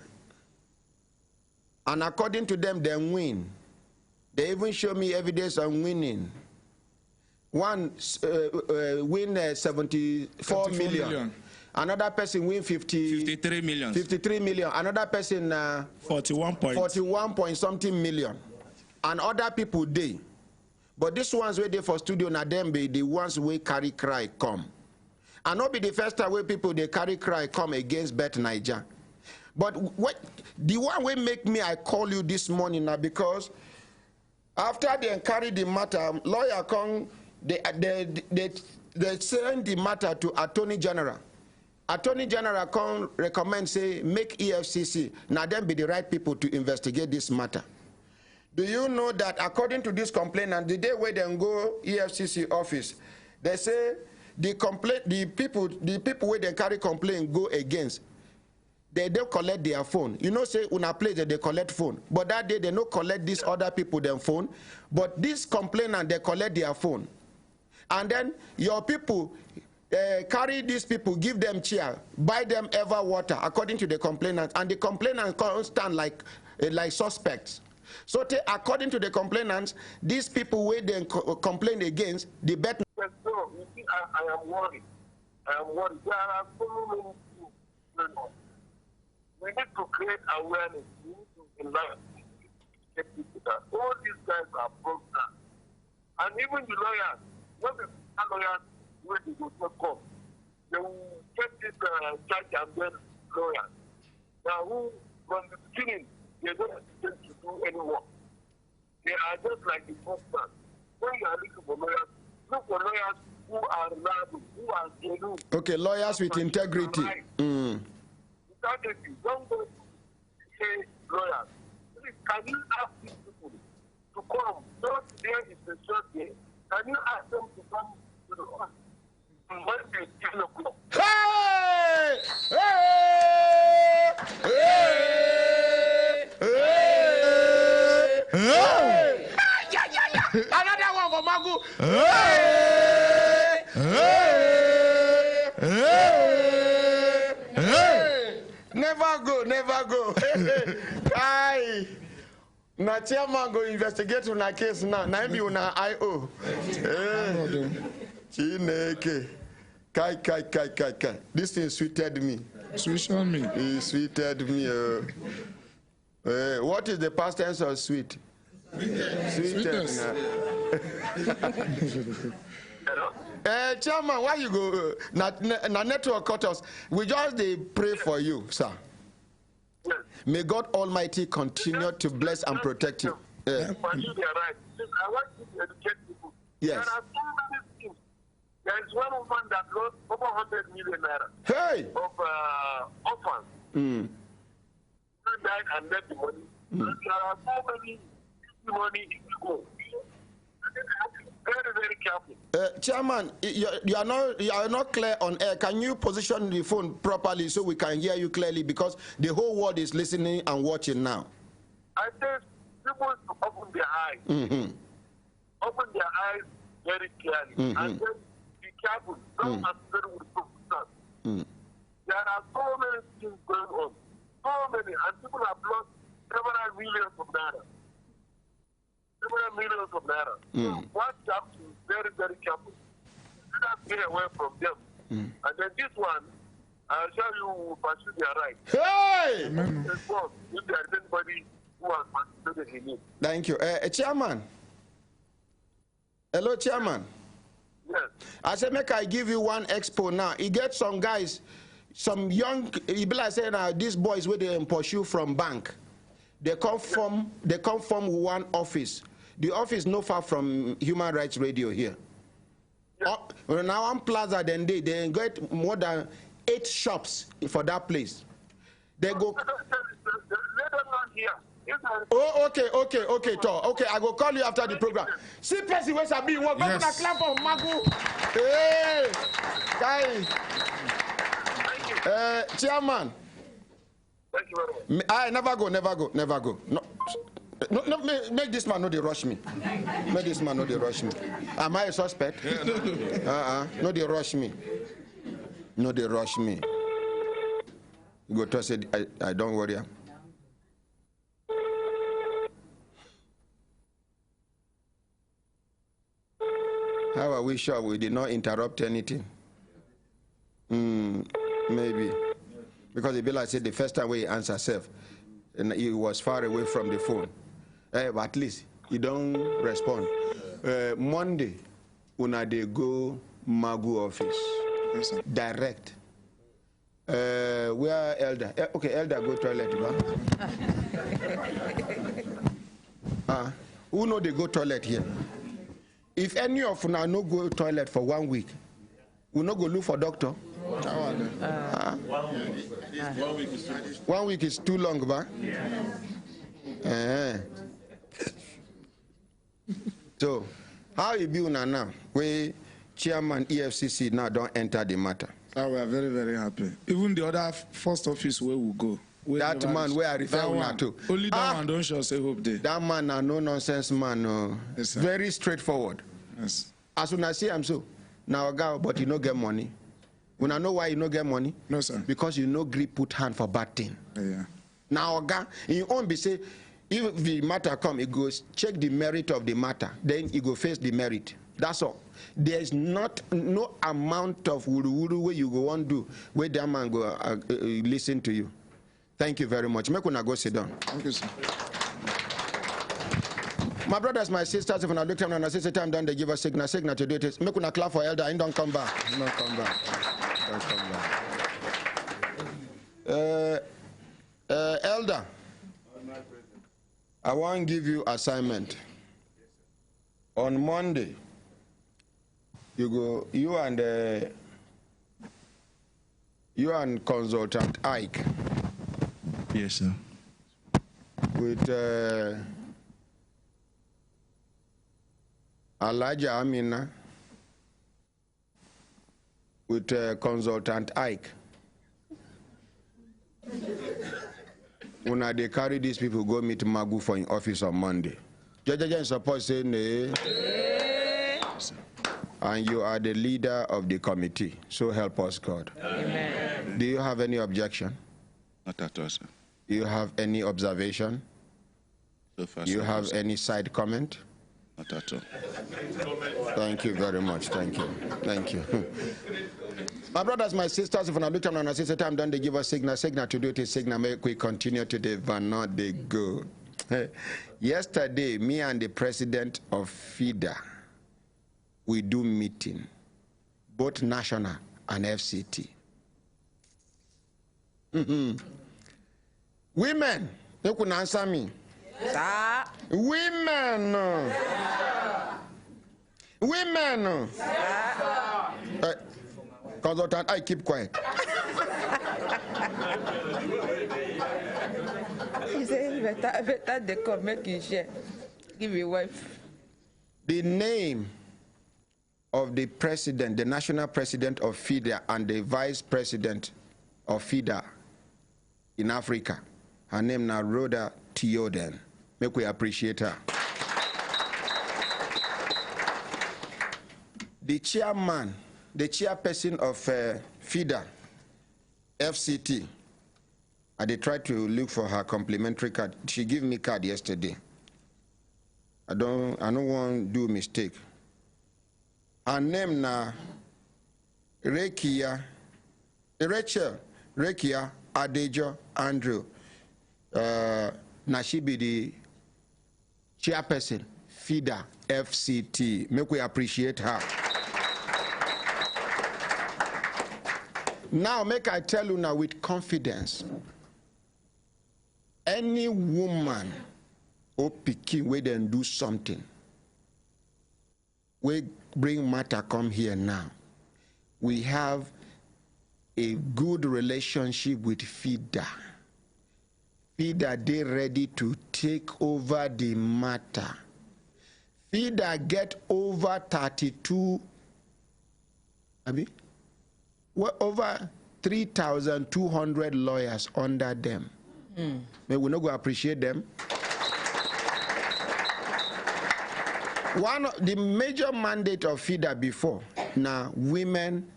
And according to them, they win. They even show me evidence on winning. One win 74 million. Another person win 53 million. 53 million. Another person 41 point something million. And other people they. But these ones where they for studio na them be the ones where carry cry come. And not be the first time where people they carry cry come against Bet Niger. But what the one way make me I call you this morning now because after they carry the matter, lawyer come they send the matter to Attorney General. Attorney General come recommend say make EFCC now them be the right people to investigate this matter. Do you know that according to this complainant, the day where they go EFCC office, they say the people where they carry complaint go against. They don't collect their phone. You know, say una place that they collect phone, but that day they don't collect these other people their phone. But this complainant they collect their phone, and then your people carry these people, give them chair, buy them ever water, according to the complainant, and the complainant stand like suspects. So according to the complainants, these people where they complain against the bet. So you see, I am worried. I am worried. There are so many things going on. We need to create awareness. We need to enlighten people that all these guys are broke down. And even the lawyers, when the lawyers when they go to court, they will get this judge and then lawyers. Now, who from the beginning they don't intend to do any work. They are just like the postman. When you are looking for lawyers, look for lawyers who are reliable, who are genuine. Okay, lawyers with integrity. Integrity. Don't go to say lawyers. Please, can you ask these people to come? Not there is a short day. Can you ask them to come to the office? Monday, 10 o'clock. Hey! Hey! Hey! Hey! Hey! Another one for Magu. Hey! Hey! Hey! Hey! Never go, never go. Aye. Na chairman go investigate on a case now. Na be una IO. Chineke. Kai. This thing sweeted me. Sweeted me. It sweeted me. What is the past tense of sweet? Sweetness. Chairman, why you go? Na network cut us. We just pray for you, sir. May God Almighty continue to bless and protect you. I want you to educate people. Yes. There are so many things. There is one woman that lost over 100 million naira of orphans. She died and left the money. There are so many money in school. Very, very careful. Chairman, you are not clear on air. Can you position the phone properly so we can hear you clearly? Because the whole world is listening and watching now. I think people to open their eyes. Open their eyes very clearly. And then be careful. Don't associate with people. There are so many things going on. So many. And people have lost several millions of naira. Several millions of naira. So what you have to be very, very careful. You not stay away from them. And then this one, I'll show you will pursue their right. Hey! If there is anybody who has participated in it. Thank you. Chairman. Hello, Chairman. Yes. I said, make I give you one expo now. You get some guys, some young, you be like saying, these boys where they pursue from bank. They come from one office. The office no far from Human Rights Radio here. Now on Plaza, then they get more than 8 shops for that place. They go. Let them not hear. Oh, okay, Tor. Okay, I will call you after the program. See, person where I be. We're going to clap for Magu. Hey, guys. Chairman. Thank you very much. I never go. No, make this man know they rush me. Make this man know they rush me. Am I a suspect? No, they rush me. No, they rush me. Go to say, I don't worry. How are we sure we did not interrupt anything? Maybe. Because the bill I said the first time we answer self, and he was far away from the phone. But at least he don't respond. Monday, una they go Magu office. Yes, direct. Where Elder? Okay, Elder go toilet. Who know they go toilet here? If any of una no go toilet for 1 week, we no go look for doctor. 1 week is too long, ba? So, how you be now? We Chairman EFCC now don't enter the matter. We are very, very happy. Even the other first office where we go. That man where I refer to. Only that one don't show say hope there. That man a no nonsense man. Yes, very straightforward. Yes. As soon as I see him so, now guy, but you no get money. When I know why you no get money? No, sir. Because you no grip put hand for bad thing. Yeah. Now guy, you won't be say, if the matter come, it goes check the merit of the matter. Then you go face the merit. That's all. There's no amount of wuru where you go on do where that man go listen to you. Thank you very much. Make una go sit down. Thank you, sir. My brothers, my sisters, if I look at them and I say time done, they give us signal to do it. Make una clap for Elder. He don't come back. Don't come back. Don't come back. Elder, I want to give you assignment. On Monday, you and Consultant Ike. Yes, sir. With Elijah Amina, with Consultant Ike. When they carry these people, go meet Magu for in office on Monday. Judge support say nay. And you are the leader of the committee. So help us, God. Amen. Do you have any objection? Not at all, sir. Do you have any observation? So far, do you have any side comment? Not at all. Thank you very much. Thank you. Thank you. My brothers, my sisters, if I look at them and I say time done, they give us signal to do it. Signal make we continue today, but not they go. Yesterday, me and the president of FIDA, we do meeting, both national and FCT. Women, you can answer me. Women. Women. Consultant, I keep quiet. He says better they come make you share. Give your wife. The name of the president, the national president of FIDA and the vice president of FIDA in Africa, her name now Rhoda Theoden. Make we appreciate her. The chairman, the chairperson of FIDA, FCT, they tried to look for her complimentary card. She gave me card yesterday. I don't want to do mistake. Her name na Rachel Adejo Andrew. Now she be the chairperson, FIDA, FCT. Make we appreciate her. Now, make I tell you now with confidence, any woman or pikin where then do something, we bring matter come here now. We have a good relationship with FIDA. FIDA, they ready to take over the matter. FIDA get over 32, over 3,200 lawyers under them. May we not go appreciate them. One of the major mandate of FIDA before, now women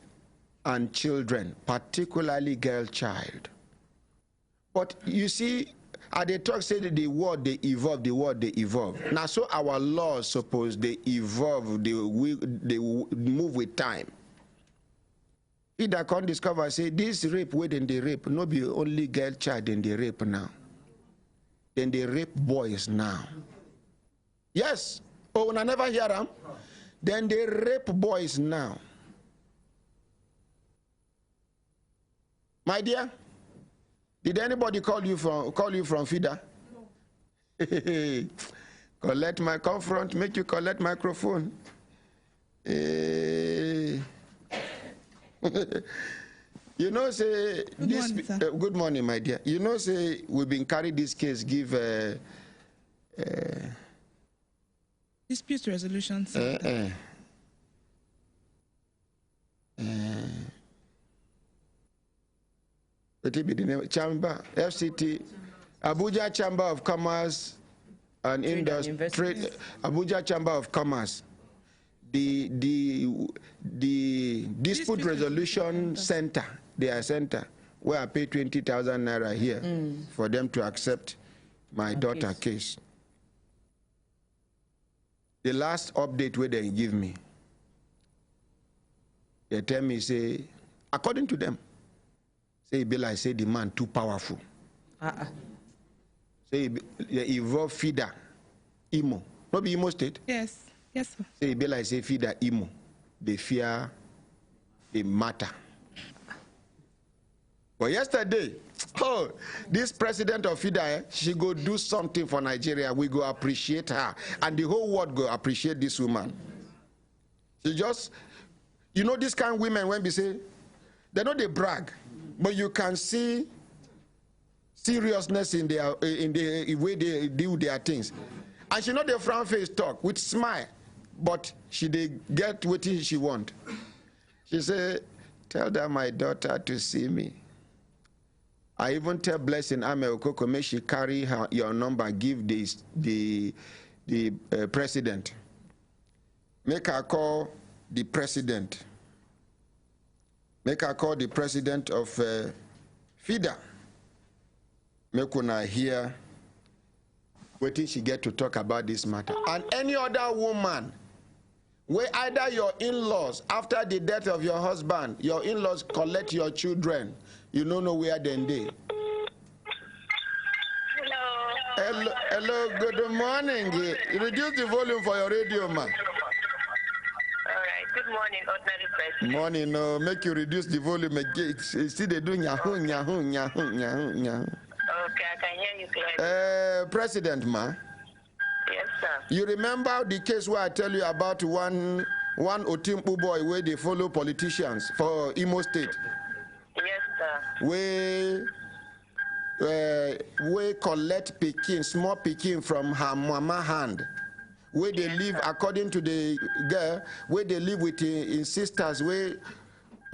and children, particularly girl child. But you see, at the talk say that the word they evolve, the word they evolve. Now so our laws suppose they evolve, they move with time. FIDA can discover, say this rape within the rape, not be only girl child in the rape now. Then they rape boys now. Yes. Oh, I never hear them. Then they rape boys now. My dear, did anybody call you from FIDA? Collect my confront, make you collect microphone. You know, say good morning, my dear. You know, say we've been carrying this case, give dispute resolution center. What will be the name? Chamber, FCT, Abuja Chamber of Commerce and Industry, Abuja Chamber of Commerce. The dispute resolution center, their center, where I pay 20,000 naira here for them to accept my daughter's case. The last update where they give me, they tell me, say, according to them, say, Bella, say the man too powerful. Say, they evolve FIDA, Imo. Not be Imo State? Yes, yes, sir. Say, Bella, say FIDA, Imo. They fear the matter. But yesterday, oh, this president of FIDA, she go do something for Nigeria. We go appreciate her. And the whole world go appreciate this woman. She just, you know, this kind of women, when we say, they know they brag, but you can see seriousness in the way they do their things. And she know the front face talk with smile, but she they get what she want. She say, tell that my daughter to see me. I even tell Blessing Ame Okoko, make she carry your number, give the president. Make her call the president. Make her call the president of FIDA. Make una hear what she get to talk about this matter. And any other woman, where either your in-laws, after the death of your husband, your in-laws collect your children, you don't know where they. Hello, good morning. Reduce the volume for your radio, man. All right, good morning, ordinary person. Morning, no, make you reduce the volume again. See, they doing yahoo. Okay, I can hear you clearly. President, ma. Yes, sir. You remember the case where I tell you about one Otimpu boy where they follow politicians for Imo State? Yes, sir. We collect Pekin, small Pekin from her mama hand. Where they live, according to the girl, where they live with in sisters, where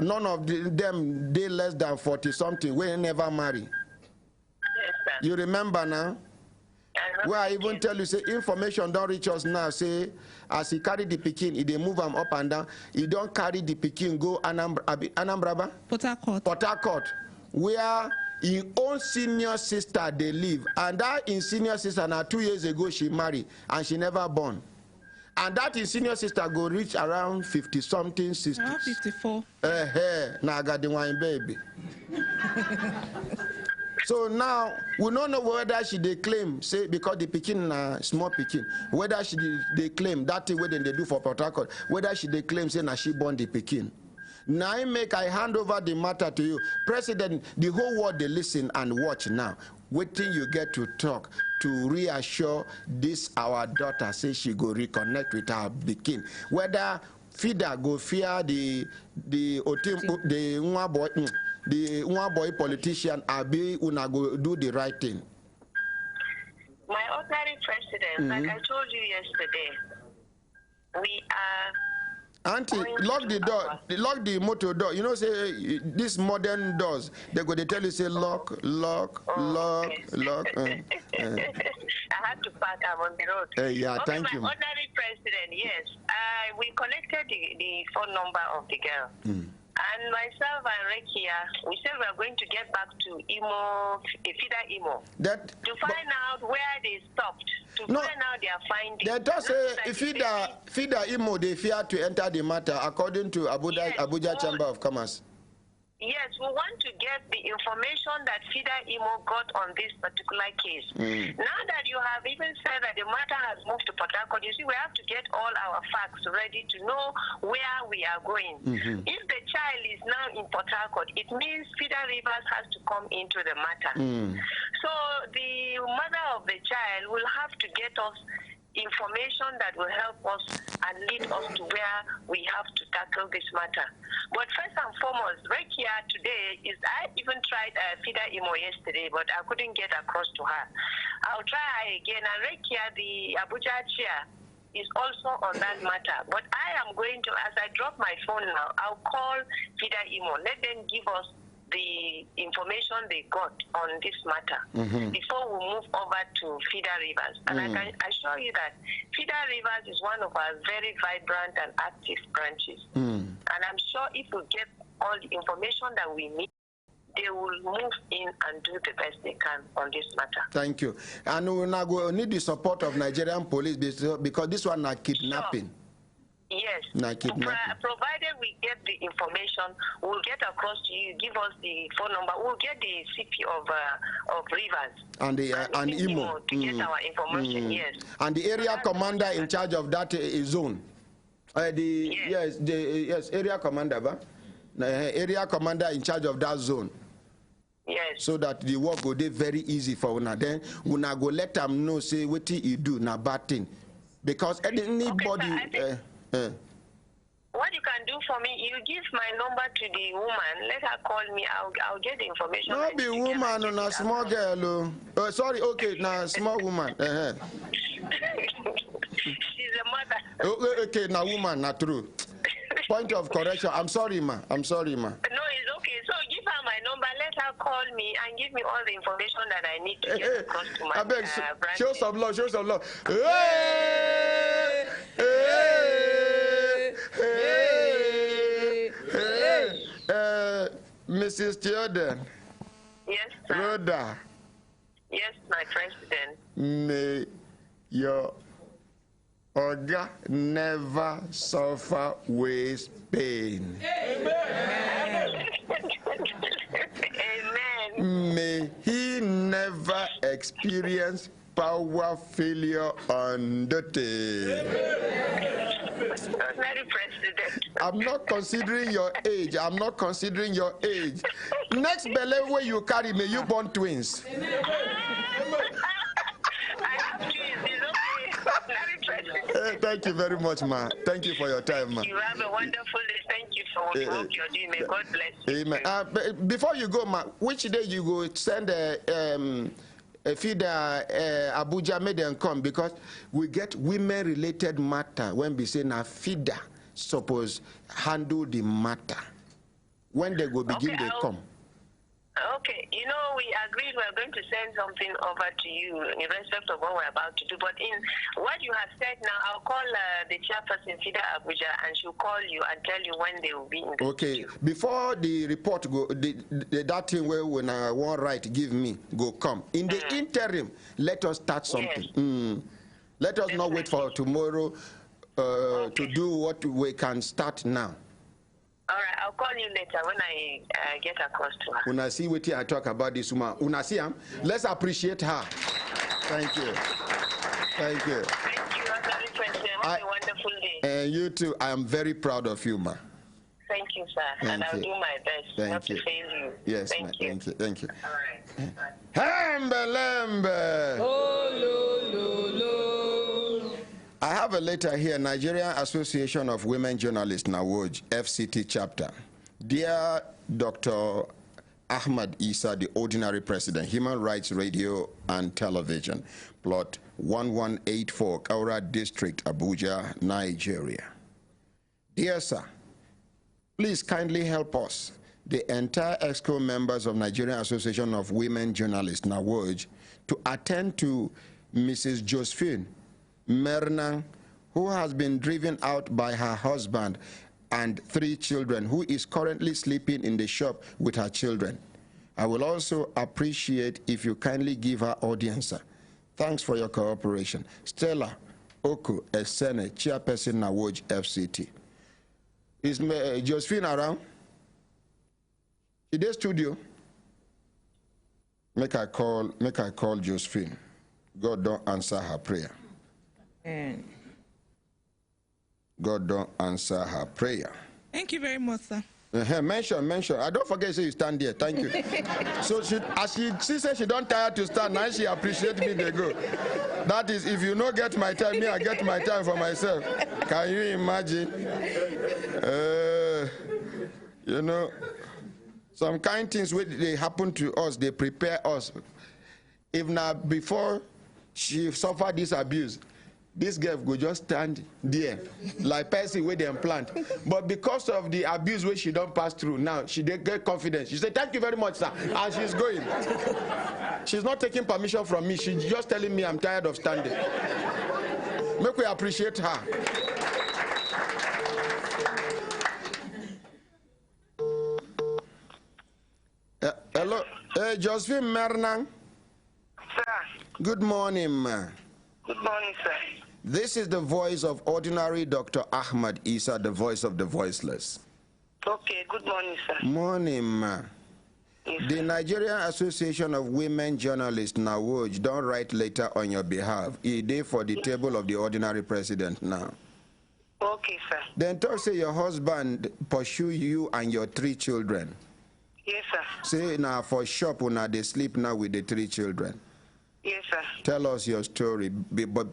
none of them they less than 40 something, where they never marry. Yes, sir. You remember now? Where I even tell you, say, information don't reach us now, say, as he carry the Pekin, he they move him up and down, he don't carry the Pekin, go Anambra? Port Harcourt, where his own senior sister they live, and that in senior sister now 2 years ago she married, and she never born. And that in senior sister go reach around 50 something, 60. Around 54. Now I got the wine baby. So now, we don't know whether she they claim, say, because the Pekin, small Pekin, whether she they claim, that thing where they do for Port Harcourt, whether she they claim, say, now she born the Pekin. Now I hand over the matter to you. President, the whole world, they listen and watch now. Waiting you get to talk to reassure this, our daughter, say she go reconnect with her Pekin. Whether FIDA go fear the the one boy politician abi una go do the right thing? My ordinary president, like I told you yesterday, we are. Auntie, lock the door, lock the motor door. You know, say these modern doors, they go, they tell you, say lock. I have to park, I'm on the road. Yeah, okay, thank you. My ordinary president, yes. We collected the phone number of the girl. And myself and Rekia, we said we are going to get back to FIDA Imo, to find out where they stopped, to find out their findings. They just say FIDA Imo, they fear to enter the matter, according to Abuja Chamber of Commerce. Yes, we want to get the information that FIDA Imo got on this particular case. Now that you have even said that the matter has moved to Port Harcourt, you see, we have to get all our facts ready to know where we are going. If the child is now in Port Harcourt, it means FIDA Rivers has to come into the matter. So the mother of the child will have to get us information that will help us and lead us to where we have to tackle this matter. But first and foremost, Rekia today I even tried FIDA Imo yesterday, but I couldn't get across to her. I'll try her again. And Rekia, the Abuja chair, is also on that matter. But I am going to, as I drop my phone now, I'll call FIDA Imo. Let them give us the information they got on this matter before we move over to FIDA Rivers. And I can assure you that FIDA Rivers is one of our very vibrant and active branches. And I'm sure if we get all the information that we need, they will move in and do the best they can on this matter. Thank you. And we now go need the support of Nigerian police because this one is kidnapping. Sure. Yes, provided we get the information, we'll get across to you, give us the phone number, we'll get the CP of Rivers and Imo to get our information, yes. And the area commander in charge of that zone. Area commander, area commander in charge of that zone. Yes. So that the work will be very easy for una. Then una go let them know, say what you do, na bad thing. Because anybody... What you can do for me, you give my number to the woman, let her call me, I'll get the information. No be woman, na small girl. Sorry, okay, na small woman. She's a mother. Okay, na woman, na true. Point of correction. I'm sorry, ma. No, it's okay. So give her my number, let her call me and give me all the information that I need to get across to my branch. Show some love, show some love. Mrs. Theoden. Yes, sir. Rhoda. Yes, my president. May your Oga never suffer waist pain. Amen. Amen. May he never experience power failure on duty. I'm not considering your age. I'm not considering your age. Next belly where you carry, may you born twins. I have twins. It's okay. Thank you very much, ma. Thank you for your time, ma. You have a wonderful day. Thank you for the work you're doing. May God bless you. Amen. Before you go, ma, which day you go send FIDA Abuja made them come, because we get women-related matter when we say now FIDA suppose handle the matter. When they go begin, they come. Okay, you know, we agreed we are going to send something over to you in respect of what we're about to do. But in what you have said now, I'll call the chairperson, FIDA Abuja, and she'll call you and tell you when they will be in the studio. Before the report go, that thing where when I want right, give me, go come. In the interim, let us start something. Yes. Let us not wait for tomorrow to do what we can start now. All right, I'll call you later when I get across to her. When I see what I talk about this woman, when I see her, let's appreciate her. Thank you. Thank you. Thank you, Honorary President. Have a wonderful day. And you too. I am very proud of you, ma. Thank you, sir. And I'll do my best not to fail you. Yes, thank you. Thank you. Thank you. All right. Hembelembe. Oh, lo, lo, lo. I have a letter here, Nigerian Association of Women Journalists, NAWOJ, FCT chapter. Dear Dr. Ahmad Isa, the ordinary president, Human Rights Radio and Television, plot 1184, Kaura District, Abuja, Nigeria. Dear sir, please kindly help us, the entire EXCO members of Nigerian Association of Women Journalists, NAWOJ, to attend to Mrs. Josephine Mernang, who has been driven out by her husband and 3 children, who is currently sleeping in the shop with her children. I will also appreciate if you kindly give her audience, sir. Thanks for your cooperation. Stella Oku Esene, chairperson NAWOJ FCT. Is Josephine around? In the studio? Make I call Josephine. God don't answer her prayer. God don't answer her prayer. Thank you very much, sir. Mention. I don't forget, say you stand there. Thank you. So she said she don't tire to stand. Now she appreciate me, they go. That is, if you no get my time, me, I get my time for myself. Can you imagine? You know, some kind things when they happen to us, they prepare us. If not before she suffered this abuse, this girl will just stand there like person with the implant. But because of the abuse where she don't pass through, now she get confidence. She said, thank you very much, sir. And she's going. She's not taking permission from me. She's just telling me I'm tired of standing. Make we appreciate her. Hello. Hey, Josephine Mernang. Sir. Good morning, ma. Good morning, sir. This is the voice of ordinary Dr. Ahmad Isa, the voice of the voiceless. Okay, good morning, sir. Morning, ma. Yes, the Nigerian Association of Women Journalists, NAWOJ, don't write later on your behalf. He did for the table of the ordinary president now. Okay, sir. Then talk say your husband pursue you and your 3 children. Yes, sir. Say now for shop when they sleep now with the 3 children. Yes, sir. Tell us your story. But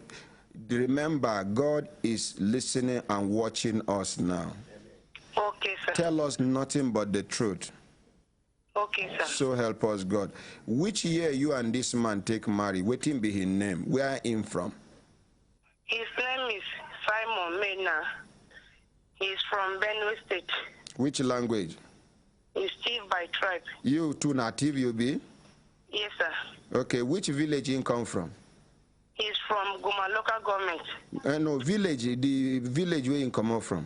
remember, God is listening and watching us now. Okay, sir. Tell us nothing but the truth. Okay, sir. So help us, God. Which year you and this man take marry? Waiting be his name. Where him from? His name is Simon Mena. He's from Benue State. Which language? He's Steve by tribe. You too native you be? Yes, sir. Okay, which village he come from? He's from Guma local government. No, village, the village where he come out from?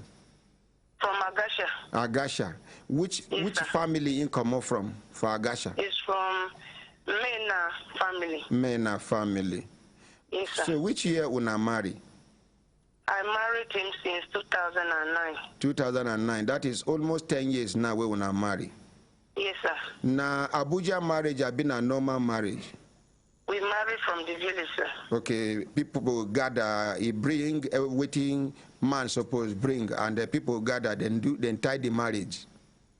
From Agasha. Agasha. Which family he come out from for Agasha? He's from Mena family. Mena family. Yes, sir. So which year una marry? I married him since 2009. 2009. That is almost 10 years now we una marry. Yes, sir. Now, Abuja marriage have been a normal marriage. We married from the village, sir. Okay, people gather, he bring waiting man supposed bring, and the people gather, then tie the marriage.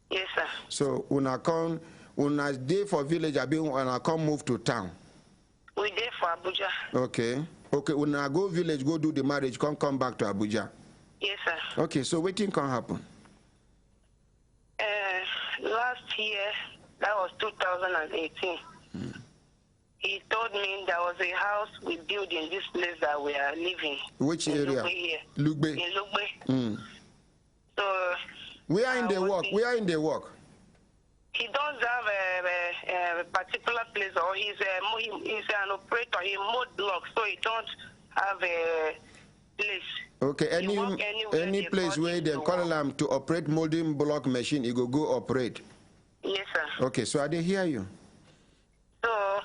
Yes, sir. So una day for village, una come move to town. We there for Abuja. Okay. Okay, una go village, go do the marriage, come back to Abuja. Yes, sir. Okay, so waiting can happen. Last year, that was 2018. He told me there was a house we built in this place that we are living. Which area? Lugbe. In Lugbe. So we are in the work. We are in the work. He does have a particular place, or he's an operator. He mowed blocks, so he don't have a place. Okay, any place where they call him to operate molding block machine, he go operate. Yes, sir. Okay, so I didn't hear you. So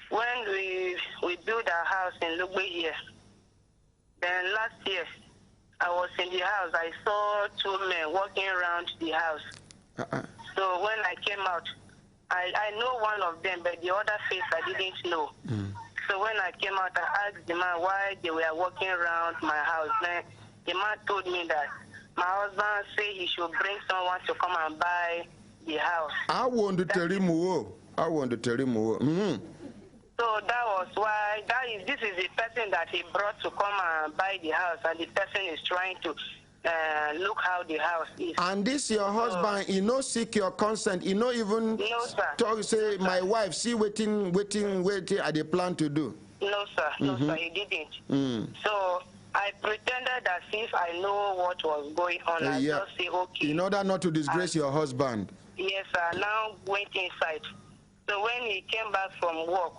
when we built our house in Lugbe here, then last year I was in the house. I saw 2 men walking around the house. So when I came out, I know one of them, but the other face I didn't know. So when I came out, I asked the man why they were walking around my house. Then the man told me that my husband said he should bring someone to come and buy the house. I want to tell him more. So that was why, this is the person that he brought to come and buy the house, and the person is trying to look how the house is. And this your husband, he no seek your consent, he no even talk, say, my wife, see waiting, I dey plan to do. No, sir. No, sir, he didn't. So I pretended as if I know what was going on. I just say, okay. In order not to disgrace your husband. Yes, sir. Now went inside. So when he came back from work,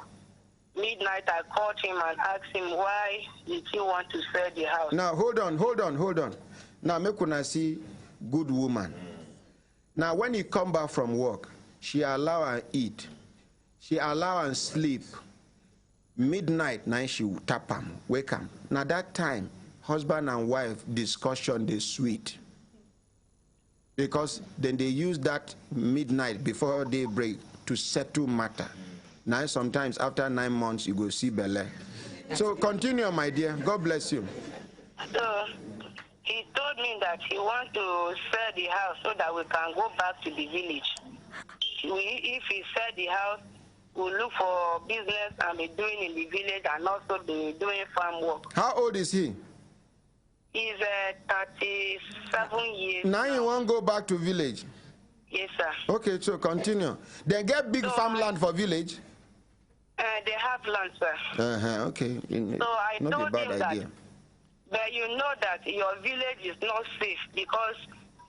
midnight, I called him and asked him why did he want to sell the house. Now, hold on. Now, make una see good woman. Now, when he come back from work, she allow her eat. She allow her sleep. Midnight, now she tap him, wake him. Now, that time, husband and wife discussion, they sweet. Because then they use that midnight before daybreak to settle matter. Now, sometimes after 9 months, you go see Bele. So continue, my dear. God bless you. So he told me that he wants to sell the house so that we can go back to the village. If he sell the house, we'll look for business and be doing in the village and also be doing farm work. How old is he? He's 37 years. Now you won't go back to village? Yes, sir. Okay, so continue. They get big farmland for village? They have land, sir. Okay. So I not told a bad him idea. that, but you know that your village is not safe because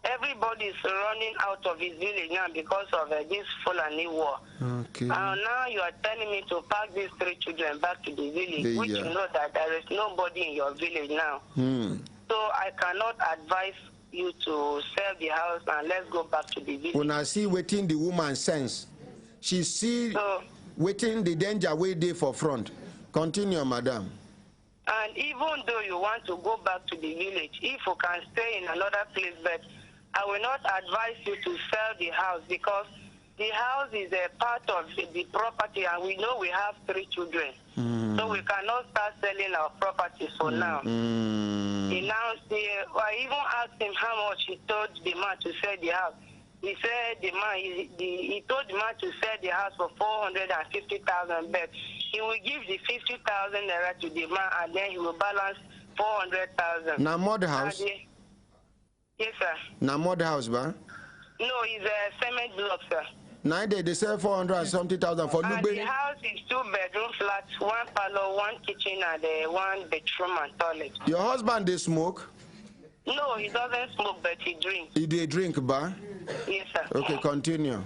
everybody is running out of his village now because of this Fulani war. Okay. And now you are telling me to pack these 3 children back to the village, which you know that there is nobody in your village now. So I cannot advise you to sell the house and let's go back to the village. When I see waiting the woman sense, she see waiting the danger way there for front. Continue, madam. And even though you want to go back to the village, if you can stay in another place, but I will not advise you to sell the house because the house is a part of the property and we know we have 3 children. So we cannot start selling our properties for now. He now say, I even asked him how much he told the man to sell the house. He said he told the man to sell the house for 450,000, but he will give the 50,000 naira to the man and then he will balance 400,000. Now mother house? Yes, sir. Now mother house, ba? No, it's a cement block, sir. Now they sell 470,000 for and the house is 2-bedroom flats, 1 parlor, 1 kitchen, and 1 bedroom and toilet. Your husband they smoke? No, he doesn't smoke, but he drinks. He they drink, ba? Yes, sir. Okay, continue.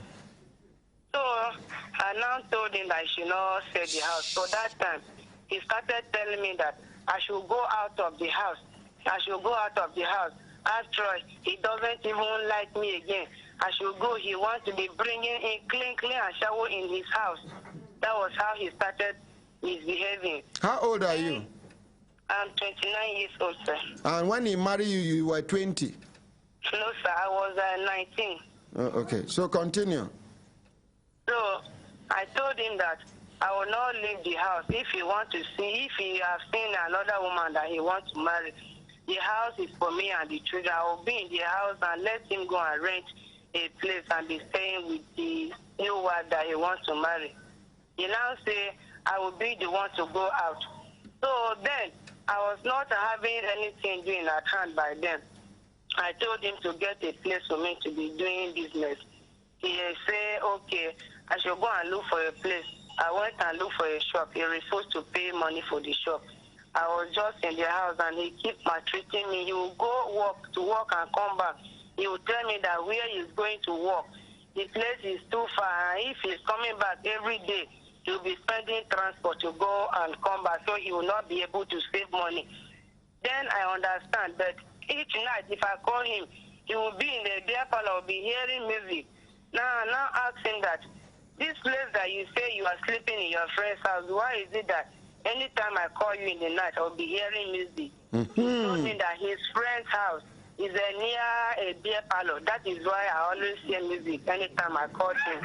So I now told him that I should not sell the house. So that time, he started telling me that I should go out of the house. I should go out of the house. After all, he doesn't even like me again. I should go. He wants to be bringing in clean and shower in his house. That was how he started misbehaving. How old are you? I'm 29 years old, sir. And when he married you, you were 20? No, sir. I was 19. Okay, so continue. So I told him that I will not leave the house. If he wants to see, if he has seen another woman that he wants to marry, the house is for me and the children. I will be in the house and let him go and rent a place and be staying with the new wife that he wants to marry. He now say, I will be the one to go out. So then, I was not having anything doing at hand by then. I told him to get a place for me to be doing business. He said, okay, I should go and look for a place. I went and looked for a shop. He refused to pay money for the shop. I was just in the house and he kept maltreating me. He will go to work and come back. He will tell me that where he's going to work, the place is too far. And if he's coming back every day, he'll be spending transport to go and come back, so he will not be able to save money. Then I understand that each night, if I call him, he will be in the beer parlor, will be hearing music. Now ask him that this place that you say you are sleeping in your friend's house, why is it that anytime I call you in the night, I'll be hearing music? He told me that his friend's house is near a beer parlor. That is why I always hear music anytime I call him.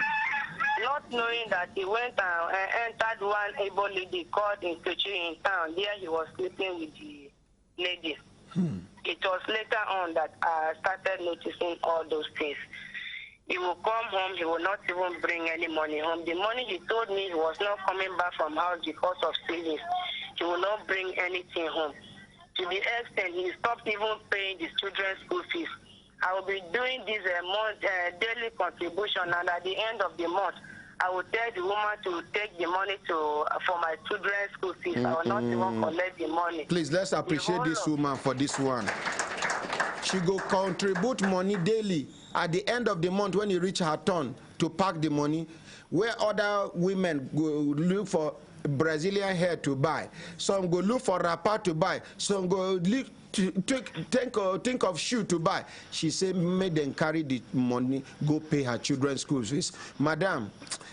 Not knowing that he went and entered one able lady called Nkechi in town. There he was sleeping with the ladies. It was later on that I started noticing all those things. He will come home, he will not even bring any money home. The money he told me he was not coming back from house because of savings. He will not bring anything home. to the extent he stopped even paying the children's school fees. I will be doing this daily contribution, and at the end of the month, I will tell the woman to take the money for my children's school fees. I will not even collect the money. Please, let's appreciate this woman for this one. She go contribute money daily. At the end of the month, when you reach her turn to pack the money, where other women go look for Brazilian hair to buy, some go look for wrapper to buy, some go look to think of shoe to buy. She said, make them carry the money, go pay her children's school fees. Madam,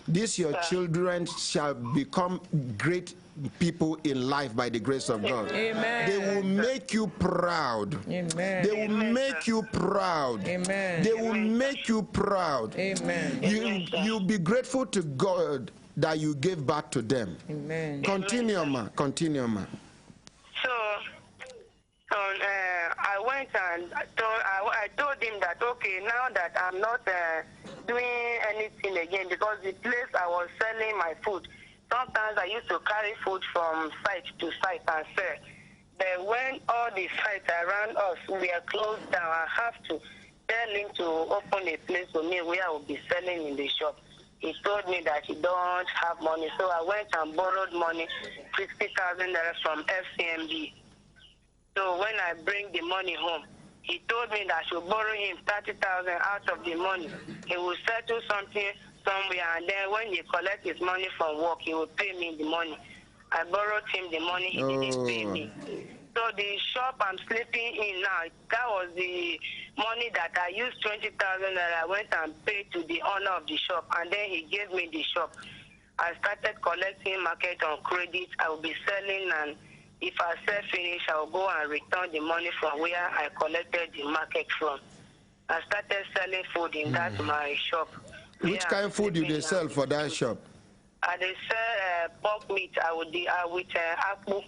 these your children shall become great people in life by the grace of God. Amen. They will make you proud. Amen. They will make you proud. Amen. They will make you proud. Amen. You'll be grateful to God that you gave back to them. Amen. Continue, ma. Continue, ma. So, I went and I told him that, okay, now that I'm not doing anything again, because the place I was selling my food, sometimes I used to carry food from site to site and sell. But when all the sites around us were closed down, I have to tell him to open a place for me where I will be selling in the shop. He told me that he don't have money, so I went and borrowed money, 60,000 from FCMB. So when I bring the money home, he told me that I should borrow him 30,000 out of the money. He will settle something somewhere, and then when he collects his money from work, he will pay me the money. I borrowed him the money, he didn't pay me. So the shop I'm sleeping in now, that was the money that I used, 20,000 that I went and paid to the owner of the shop, and then he gave me the shop. I started collecting market on credit. I will be selling, and if I sell finish, I will go and return the money from where I collected the market from. I started selling food in that my shop. Which kind of food do they sell for that shop? They sell pork meat with apple.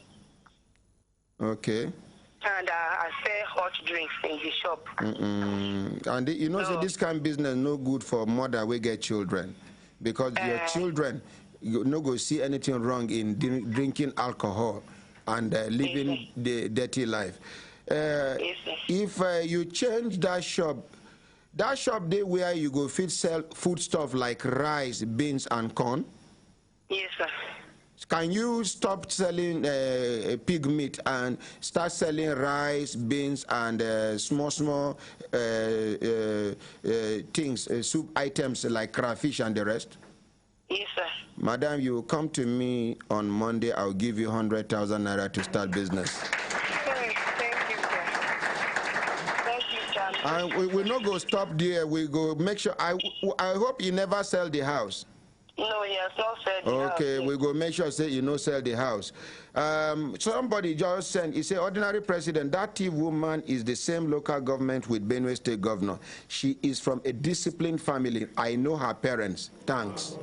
Okay. And I sell hot drinks in the shop. And you know, so this kind of business no good for mother we get children, because your children, you no go see anything wrong in drinking alcohol and living the dirty life. If you change that shop there where you go fit sell food stuff like rice, beans, and corn. Yes, sir. Can you stop selling pig meat and start selling rice, beans, and small things, soup items like crayfish and the rest? Yes, sir. Madam, you come to me on Monday, I'll give you 100,000 naira to start business. Thank you, sir. Thank you, Chairman. And we not go stop there. We go make sure. I hope you never sell the house. No, he has not said the house. Okay, we go make sure say you no sell the house. Somebody just sent, he said, ordinary president, that thief woman is the same local government with Benue State governor. She is from a disciplined family. I know her parents. Thanks.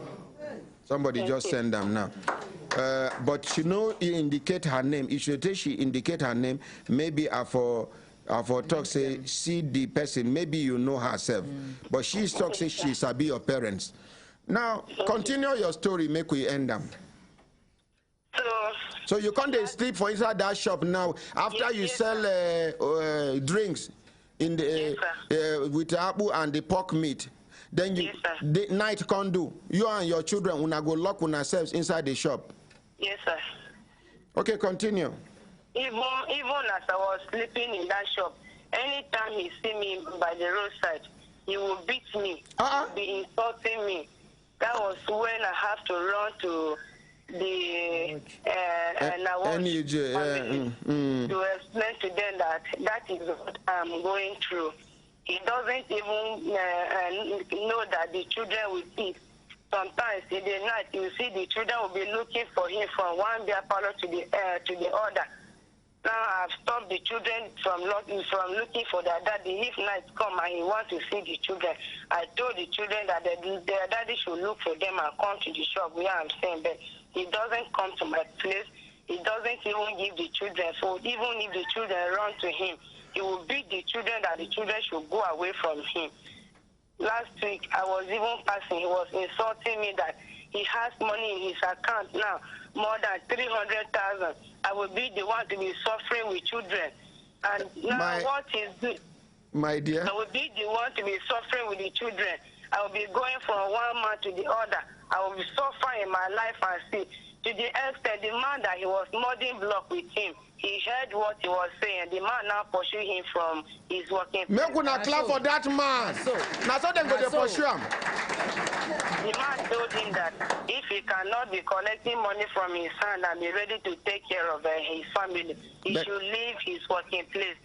Somebody just send them now. But she no indicate her name. If she indicate her name, maybe for talk say, see the person, maybe you know herself. But she talk say she sabi your parents. Now, continue your story, make we end them. So you can't sleep for inside that shop now after you sell drinks in the with the apple and the pork meat. Then you the night can't do. You and your children una go lock yourselves inside the shop. Yes, sir. Okay, continue. Even as I was sleeping in that shop, anytime he see me by the roadside, he will beat me, be insulting me. That was when I have to run to the NAWOJ to explain to them that is what I'm going through. He doesn't even know that the children will eat. Sometimes in the night, you see the children will be looking for him from one beer parlor to the other. Now I've stopped the children from looking for their daddy. If night come and he wants to see the children, I told the children that their daddy should look for them and come to the shop where I'm staying. But he doesn't come to my place. He doesn't even give the children food. Even if the children run to him, he will beat the children that the children should go away from him. Last week, I was even passing. He was insulting me that he has money in his account now, more than 300,000. I will be the one to be suffering with children. And now what is good? My dear. I will be the one to be suffering with the children. I will be going from one man to the other. I will be suffering in my life and see. To the extent, the man that he was modding block with him, he heard what he was saying. The man now pursued him from his working place. Make una clap for that man. Now so them go to pursue him. The man told him that if he cannot be collecting money from his hand and be ready to take care of his family, he should leave his working place.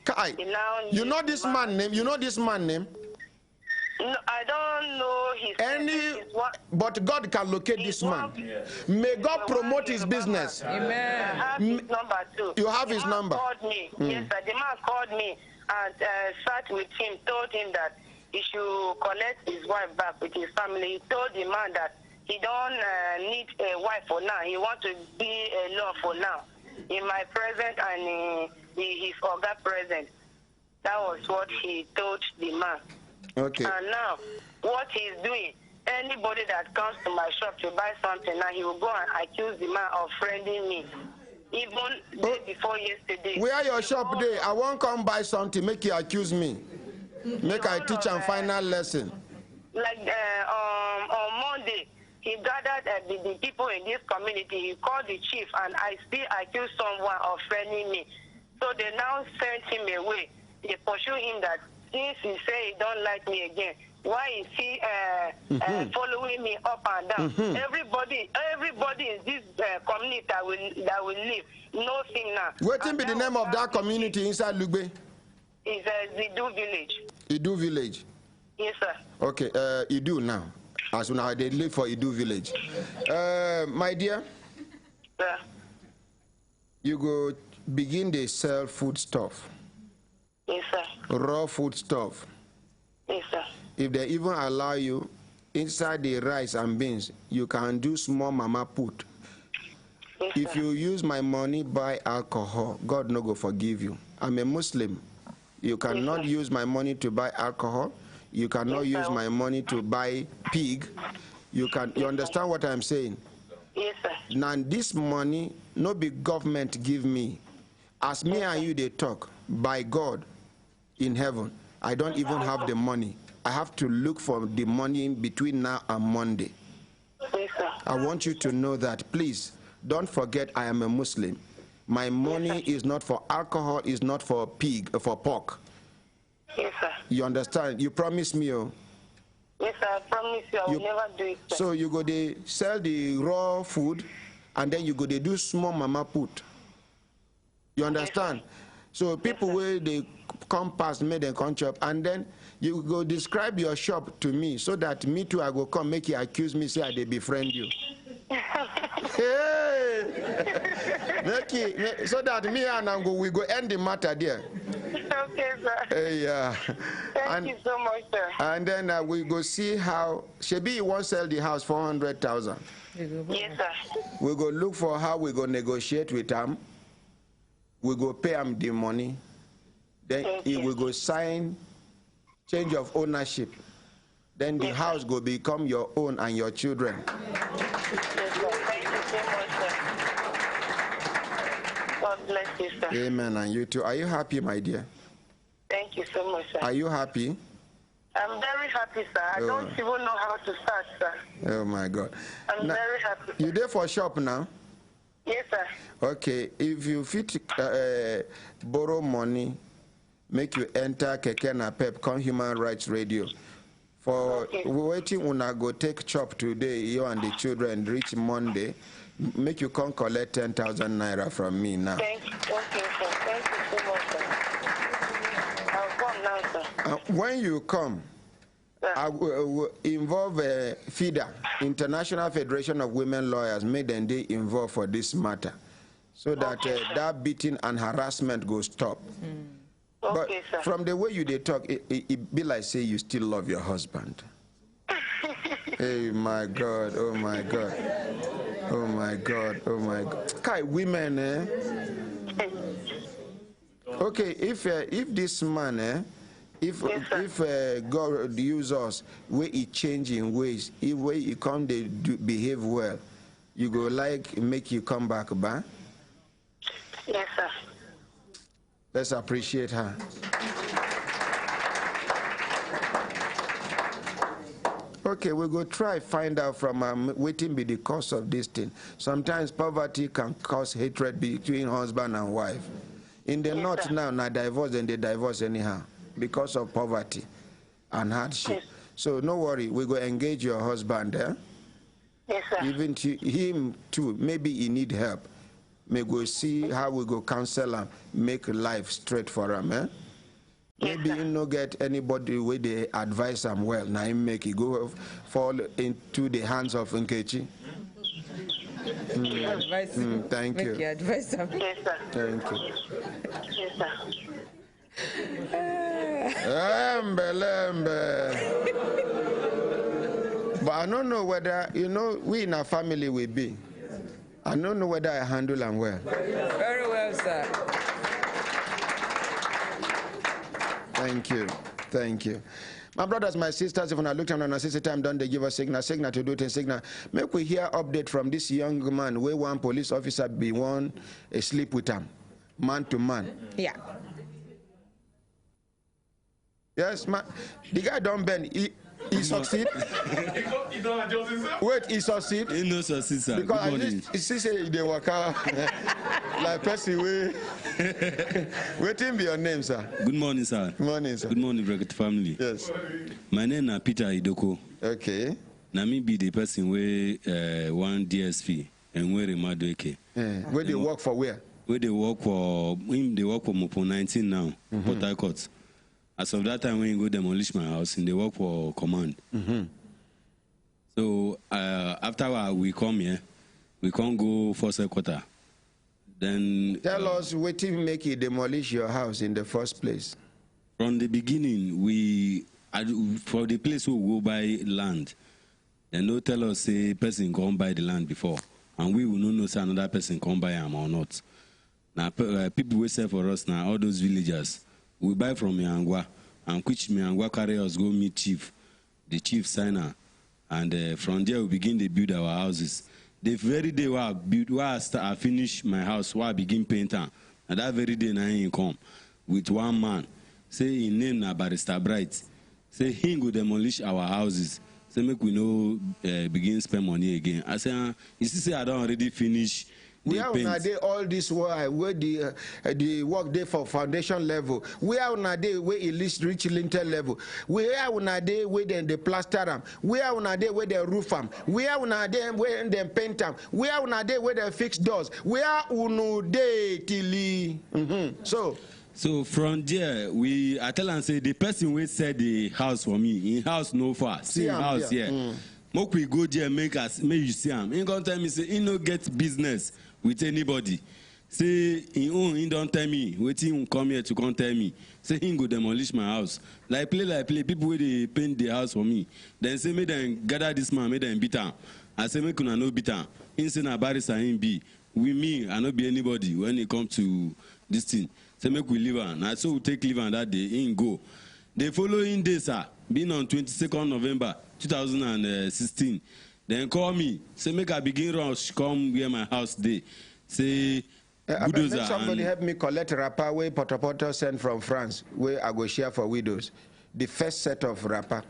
You know this man name? You know this man name? No, I don't know his but God can locate this man. May God promote his business. Amen. I have his number too. You have his number? Called me. Yes, sir. The man called me and sat with him, told him that he should collect his wife back with his family. He told the man that he don't need a wife for now. He wants to be alone for now. In my present and his Oga present. That was what he told the man. Okay. And now, what he's doing, anybody that comes to my shop to buy something, now he will go and accuse the man of friending me. Even day before yesterday. Where your shop day? I won't come buy something, make you accuse me. Make I teach and final lesson. Like on Monday, he gathered the people in this community. He called the chief, and I still accused someone of friending me. So they now sent him away. They pursue him that since he say he don't like me again, why is he following me up and down? Everybody in this community that will live knows him now. What will be the name of that community inside Lugbe? It's Idu village. Idu village? Yes, sir. Okay, Idu now. As now they live for Idu village. My dear, sir, you go begin to sell food stuff. Yes, sir. Raw food stuff. Yes, sir. If they even allow you, inside the rice and beans, you can do small mama put. Yes, if you use my money buy alcohol, God no go forgive you. I'm a Muslim. You cannot use my money to buy alcohol. You cannot use my money to buy pig. You understand what I'm saying? Yes, sir. Now this money, no big government give me. As me and you they talk, by God in heaven, I don't even have the money. I have to look for the money between now and Monday. Yes, sir. I want you to know that, please, don't forget I am a Muslim. My money is not for alcohol, is not for pig, for pork. Yes, sir. You understand? You promise me, oh? Yes, sir. I promise you I will never do it, sir. So you go they sell the raw food, and then you go they do small mama put. You understand? Yes, so people where they come past, make them come shop, and then you go describe your shop to me, so that me too I go come make you accuse me, say I they befriend you. Hey! So that me and Ango we go end the matter there. Okay, sir. Yeah. Thank you so much, sir. And then we go see how Shebi won't sell the house 400,000. Yes, sir. We go look for how we go negotiate with him. We go pay him the money. Then he will go sign change of ownership. Then the house will become your own and your children. Yes, sir. Thank you so much, sir. God bless you, sir. Amen, and you too. Are you happy, my dear? Thank you so much, sir. Are you happy? I'm very happy, sir. I don't even know how to start, sir. Oh, my God. I'm very happy. You there for shop now? Yes, sir. Okay, if you fit borrow money, make you enter Keke na Pep, come Human Rights Radio. For waiting when I go take chop today, you and the children reach Monday, make you come collect 10,000 naira from me now. Thank you. Okay, sir. Thank you so much, sir. I'll come now, sir. When you come, I will involve FIDA, International Federation of Women Lawyers, make them they involved for this matter, so that that beating and harassment go stop. But sir. From the way you they talk, it be like say you still love your husband. Hey, my God, oh my God, oh my God, oh my God. Kai, women, eh? Okay, if this man, if God use us, where he change in ways, if way he come they behave well, you go like make you come back, ba? Yes, sir. Let's appreciate her. Okay, we go try find out from waiting be the cause of this thing. Sometimes poverty can cause hatred between husband and wife. In the north now, divorce and they divorce anyhow because of poverty and hardship. Yes. So no worry, we go engage your husband there. Yes, sir. Even to him too, maybe he need help. May go see how we go counsel him, make life straight for him. Eh? Maybe you no get anybody where they advise him well. Now him make he go fall into the hands of Nkechi. Thank you. Advice him. Yes, sir. Thank you. Yes, sir. But I don't know whether, you know, we in our family will be. I don't know whether I handle them well. Very well, sir. Thank you. Thank you. My brothers, my sisters, if I look at our sister time done, they give us signal to do it, signal. Make we hear update from this young man where one police officer be one asleep with him, man to man. Yeah. Yes, man. The guy don't bend. He succeed. Wait, he succeed. He no succeed, sir. Because he say they work out like person way. Waiting be your name, sir. Good morning, sir. Good morning, sir. Good morning, Brekete Family. Yes. My name is Peter Idoko. Okay. Na me be the person where one DSP and where Madoeke. Where they work for where? Where they work for him. They work for Mopo 19 now. Port Harcourt. As of that time when you go demolish my house, and they work for command. So after we come here, we can't go for quarter. Then tell us what you make you demolish your house in the first place. From the beginning, for the place we go buy land, and no tell us say person come buy the land before, and we will not know say another person come buy them or not. Now people will say for us now all those villagers. We buy from Miangwa, and which Miangwa carry us go meet chief, the chief signer, and from there we begin to build our houses. The very day where I finish my house, where I begin painting, and that very day I come with one man, say his name na Barrister Bright, say he go demolish our houses, say make we no begin spend money again. I say, you see, say I don't already finish. We are on a day all this while where the work day for foundation level. We are on a day where it reach lintel level. We are on a day where they plaster them. We are on a day where they roof them. We are on a day where they paint them. We are on a day where they fix doors. We are on a day till So from there, I tell and say the person will set the house for me. In house no far. See house here. Make we go there, make you see him. He gonna tell me say he no get business with anybody. Say he don't tell me. Waiting come here to come tell me. Say he go demolish my house. Like play. People where they paint the house for me. Then say make them gather this man, make them beat him. I say make una no beat him. He say na barrister him be. With me, I no be anybody when it come to this thing. Say make we leave him. Now so we take leave him that day. He go. The following day, sir, being on 22nd November 2016. Then call me, say make I begin rush, come where my house day. Say bulldozer. Somebody help me collect wrapper where Potopoto sent from France, where I go share for widows. The first set of wrapper.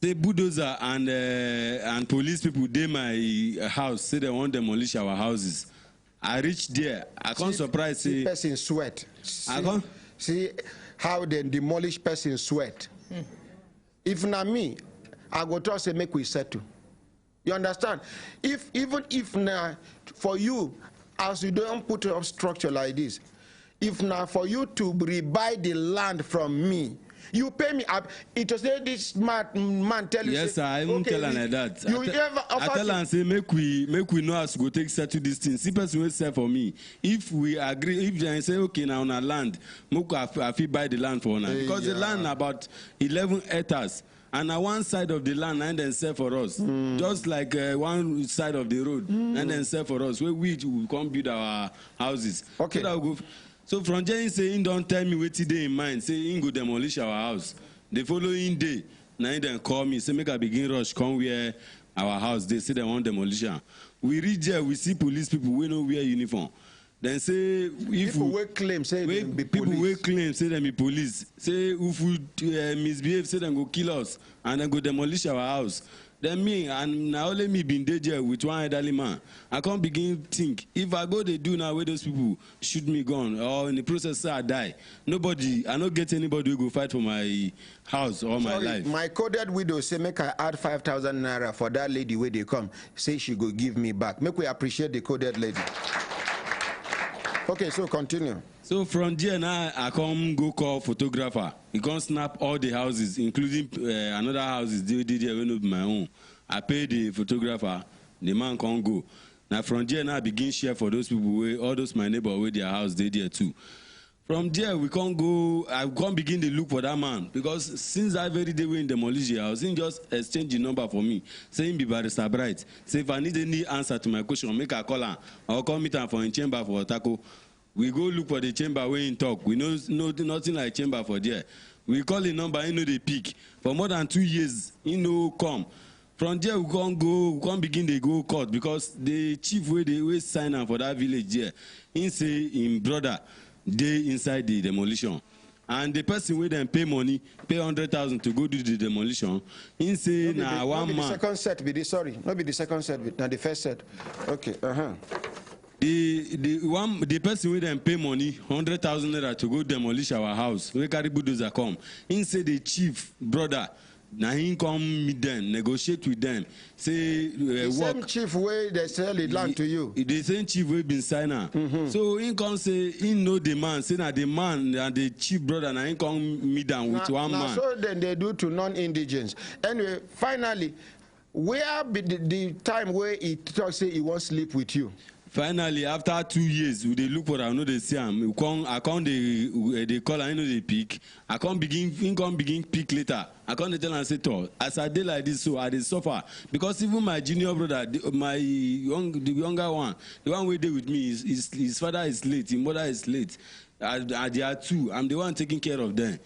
Say bulldozer and police people dey my house, say they want demolish our houses. I reach there, I can't surprise say person sweat. See how they demolish person sweat. If not me, I go to say make we settle. You understand? Even if now for you, as you don't put up structure like this, if now for you to rebuy the land from me, you pay me up. It was this man tell you. Yes, sir, I won't tell her like that. I tell her and say make we know how to go take settle this thing. See person will say for me. If we agree, if they say okay now on our land, I feel buy the land for now because the land about 11 hectares. And on one side of the land, and then sell for us. Just like one side of the road, and then sell for us. Where we come build our houses. Okay. So from there, he say, he don't tell me what today in mind. Say, he go demolish our house. The following day, now he then call me. Say, make I begin rush, come where our house. They say they want demolition. We reach there, we see police people, we know wear uniform. Then say if people will claim say them be people police. will claim say them be police. Say if we misbehave, say them go kill us and then go demolish our house. Then me and now only me been there with one elderly man. I can't begin think if I go they do now where those people shoot me gun or in the process say I die. Nobody, I don't get anybody who go fight for my house or my life. My coded widow say make I add 5,000 naira for that lady where they come. Say she go give me back. Make we appreciate the coded lady. Okay, so continue. So from there now, I come go call photographer. He come snap all the houses, including another houses they did there when my own. I pay the photographer. The man can't go. Now from there now I begin share for those people where all those my neighbor where their house they there too. From there we can't go. I can't begin to look for that man because since that very day we in demolish the house, he just exchange the number for me. Saying be Barrister Bright. Say if I need any answer to my question, make a call her or come meet her for in chamber for taco. We go look for the chamber where in talk. We know nothing like chamber for there. We call the number, he know they pick. For more than 2 years, he no come. From there we can't begin to go court because the chief where they sign up for that village there, he say him brother they inside the demolition. And the person where them pay money, pay 100,000 to go do the demolition. He say now one man. The second set be the sorry, not be the second set, not the first set. Okay, The person with them pay money 100,000 naira to go demolish our house. We carry bulldozer come. He say the chief brother. Now he come meet them, negotiate with them. Say the work. same chief where they sell the land to you. The same chief we been signer. So he come say he know the man. Say now the man and the chief brother. Now he come meet them with one man. So then they do to non-indigents. Anyway, finally, where be the time where he talk say he won't sleep with you? Finally, after 2 years, we dey look for am, no dey see am. I come dey call am, no dey pick. I come begin pick later. I come dey tell am say, as I dey like this, so I dey suffer because even my junior brother, the younger one, the one wey dey with me, his father is late, his mother is late. They are two. I'm the one taking care of them.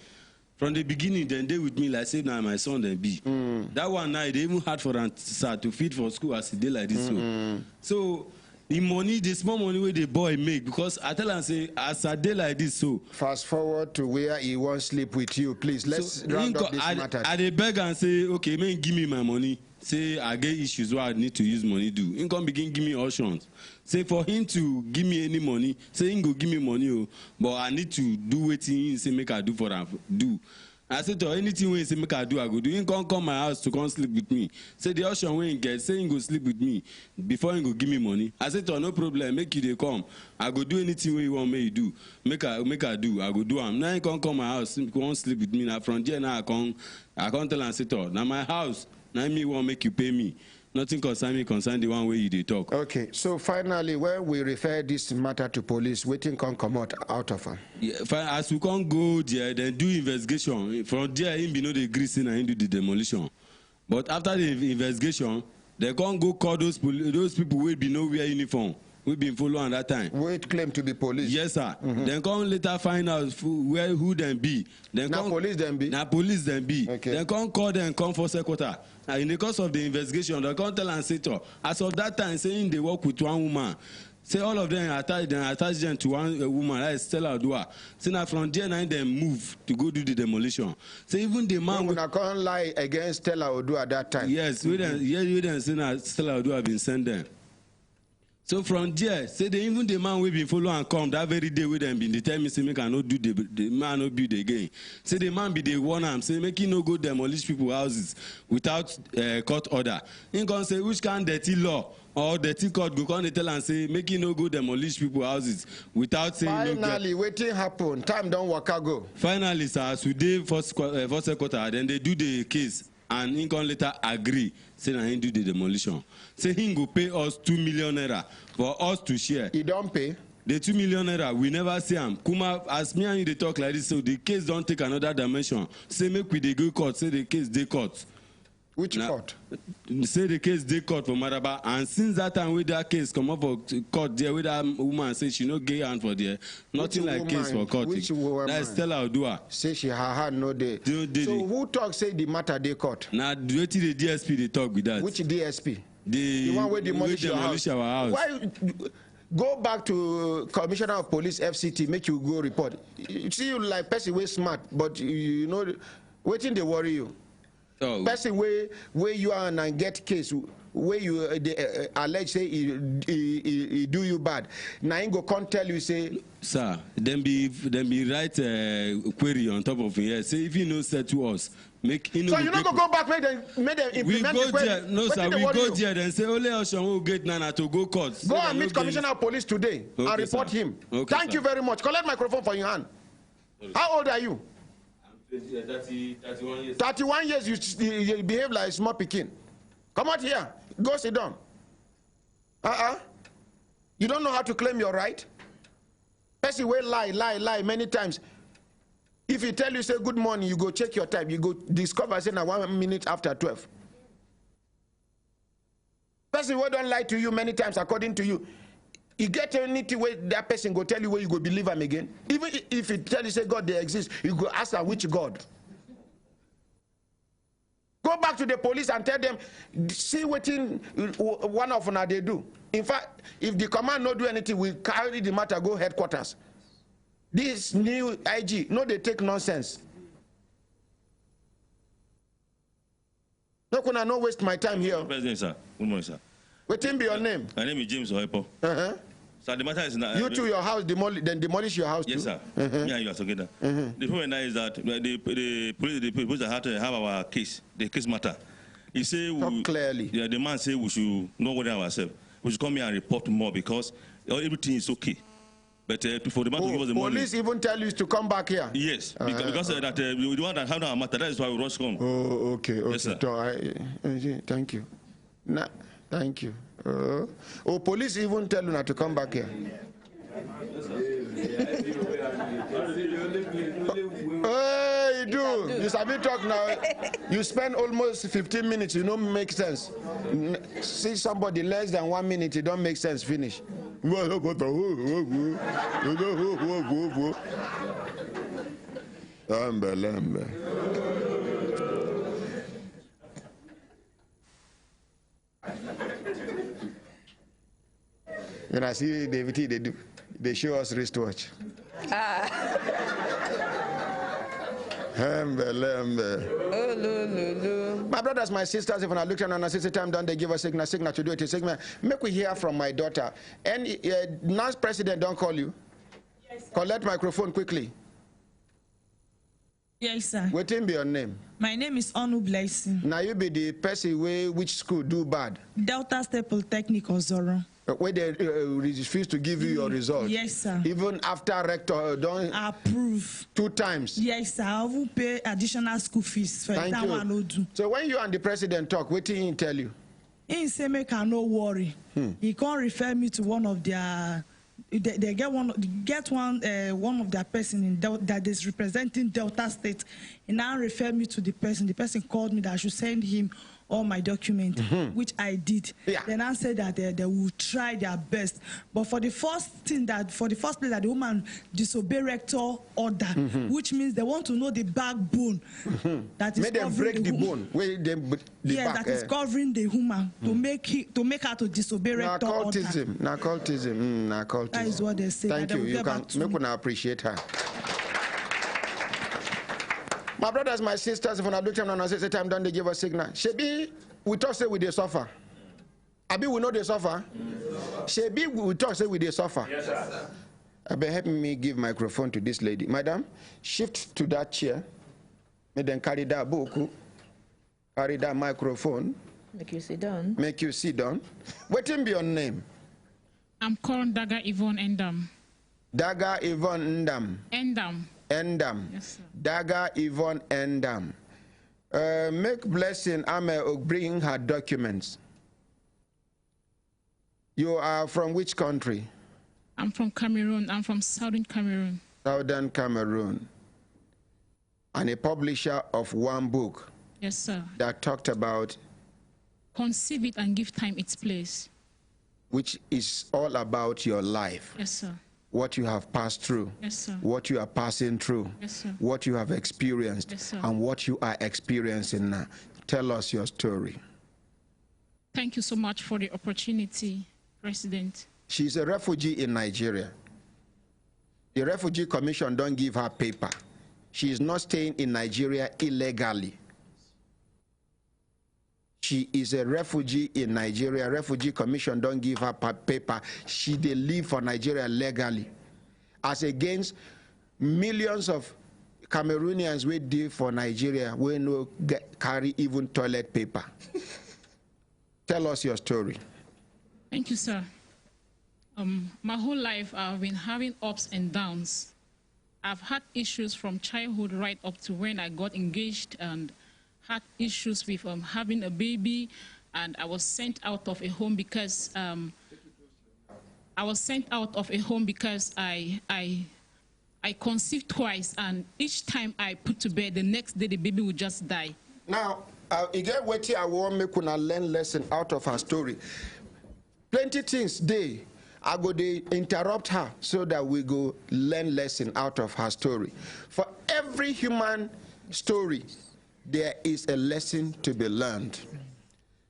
From the beginning, then they with me like say now my son then be. That one now they even hard for them to feed for school as he dey like this. So the money, the small money where the boy make, because I tell him say as a day like this, so fast forward to where he won't sleep with you, please. Let's round up this matter. I dey beg and say, okay, man, give me my money. Say I get issues where I need to use money do. He come begin give me options. Say for him to give me any money, say he go give me money, but I need to do what he say make I do for him do. I said to anything when he say make I do, I go do. He can't come my house to come sleep with me. Say the option when he get, say he go sleep with me before he go give me money. I said to no problem, make you they come. I go do anything when you want me to do. Make I do. I go do am. Now he can't come my house, he can't sleep with me. Now from there now I can't tell and say to now my house, now me want make you pay me. Nothing concern me, concern the one way you they talk. Okay, so finally, when we refer this matter to police, waiting can come out of her. Yeah, as we can't go there, then do investigation. From there, him be no the greasing and him do the demolition. But after the investigation, they can't go call those people will be no wear uniform. We been following that time. Wait, claim to be police. Yes, sir. Then come later find out who them be. Then now police them be. Now police them be. Okay. Then come call them, come for secretary. Now in the course of the investigation, they come tell and say to. As of that time, saying they work with one woman. Say all of them attach them to one woman. That is Stella Odua. Say now from there now them move to go do the demolition. Say even the man. We can't lie against Stella Odua at that time. Yes, we then say now Stella Odua been sent them. So from there, say even the man we been follow and come that very day with them been they tell me say make I not do the man not build again. Say the man be the one am say make he no go demolish people houses without court order. He gonna say which kind dirty law or dirty court go come tell and say make he no go demolish people houses without saying. Finally, waiting happen. Time don't work go. Finally, sir, as we did first quarter, then they do the case. And he can later agree, say that he do the demolition. Say he go pay us 2 million naira for us to share. He don't pay. The 2 million naira, we never see him. Kuma, as me and you they talk like this, so the case don't take another dimension. Say make we they go court, say the case they court. Which court? Say the case they court for Maraba, and since that time with that case come up for court there with that woman say she no gay hand for there, nothing like case for court. Which woman? That is Stella Odua. Say she her hand no day. So who talk say the matter they court? Now the DSP they talk with that. Which DSP? The one where demolish our house. Why go back to Commissioner of Police, FCT, make you go report. You see, you like person way smart, but you know, waiting they worry you. Oh. Person where you are and get case where you allege say he do you bad. Now he go can't tell you say. Sir, then be write query on top of it. Say if you know said to us. Make, so you're not going to go back, make them implement we go the there, no sir, we go there and say, only Ocean will get Nana to go court. Go and meet Commissioner of Police today and report him. Okay, Thank you very much. Collect microphone for your hand. How old are you? I'm 31 years. 31 years, you behave like a small pekin. Come out here. Go sit down. You don't know how to claim your right? Person will lie many times. If he tell you, say, good morning, you go check your time. You go discover, say, now 1 minute after 12. Person who don't lie to you many times, according to you, you get anything where that person go tell you where you go believe him again. Even if he tell you, say, God, they exist, you go ask her, which God? Go back to the police and tell them, see what one of them they do. In fact, if the command not do anything, we carry the matter, go headquarters. This new IG, no, they take nonsense. No, can I not waste my time here? President, sir. Good morning, sir. What be your name? My name is James Oepo. So the matter is now. You to your house, then demolish your house. Yes, too? Sir. Yeah, you are together. The problem now is that the police that had to have our case, the case matter. He say clearly. Yeah, the man say we should not worry ourselves. We should come here and report more because everything is okay. But for the man to give us the money. Police even tell you to come back here? Yes, because that we want to have our matter. That is why we rush come. Oh, okay. Yes, sir. Thank you. Nah, thank you. Police even tell you not to come back here? You do. You sabi talk now. You spend almost 15 minutes. You don't make sense. See somebody less than 1 minute. It don't make sense. Finish. And I see David, they show us wristwatch. My brothers, my sisters, if I look at an assistant time done, they give us signal to do it. Signal. Make we hear from my daughter. And NAS president don't call you. Yes, collect microphone quickly. Yes, sir. What be your name? My name is Onu Blessing. Now you be the person which school do bad? Delta State Polytechnic or Zoro. Where they refuse to give you your result? Yes, sir. Even after rector don't approve 2 times? Yes, sir. I will pay additional school fees for Thank you. So when you and the president talk, what did he tell you? He say make I no worry. He can't refer me to one of their. They get one of their person in that is representing Delta State, and now refer me to the person. The person called me that I should send him all my documents, which I did. Yeah. Then I said that they will try their best. But for the first place that the woman disobey rector order, which means they want to know the backbone that is covering the bone. That is covering the woman to make her to disobey rector order. Narcotism. That is what they say. Thank you. You can make me appreciate her. My brothers, my sisters, if I look at them and say time done, they give us signal. Shebi, we talk say we they suffer. Abi, we know they suffer. Shebi, we talk say we they suffer. Yes, sir. Abi, help me give microphone to this lady. Madam, shift to that chair. Make them carry that book. Carry that microphone. Make you sit down. Make you sit down. What be your name? I'm called Daga Yvonne Endam. Daga Yvonne Endam. Endam. Yes, sir. Daga Yvonne Endam. Make Blessing bring her documents. You are from which country? I'm from Cameroon. I'm from Southern Cameroon. Southern Cameroon. And a publisher of one book. Yes, sir. That talked about Conceive It and Give Time Its Place. Which is all about your life. Yes, sir. What you have passed through, yes, sir. What you are passing through, yes, sir. What you have experienced, yes, sir. And what you are experiencing now. Tell us your story. Thank you so much for the opportunity, President. She's a refugee in Nigeria. The Refugee Commission don't give her paper. She is not staying in Nigeria illegally. She is a refugee in Nigeria. Refugee Commission don't give her paper. They live for Nigeria legally. As against millions of Cameroonians we live for Nigeria, we no carry even toilet paper. Tell us your story. Thank you, sir. My whole life I've been having ups and downs. I've had issues from childhood right up to when I got engaged, and had issues with having a baby, and I was sent out of a home because I conceived twice, and each time I put to bed, the next day the baby would just die. Now, again, what I want me to learn lesson out of her story. Plenty things I go to interrupt her so that we go learn lesson out of her story. For every human story, there is a lesson to be learned.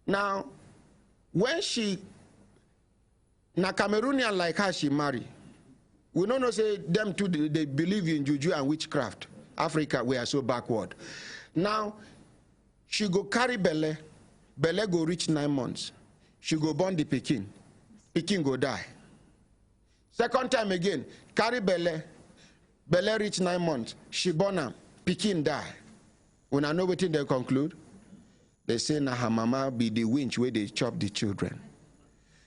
Now, when Cameroonian like her, she marry. We don't know say them too, they believe in juju and witchcraft. Africa, we are so backward. Now, she go carry belle go reach 9 months. She go born the pikin go die. Second time again, carry belle reach 9 months. She born am, pikin die. When I know what they conclude, they say na her mama be the winch where they chop the children.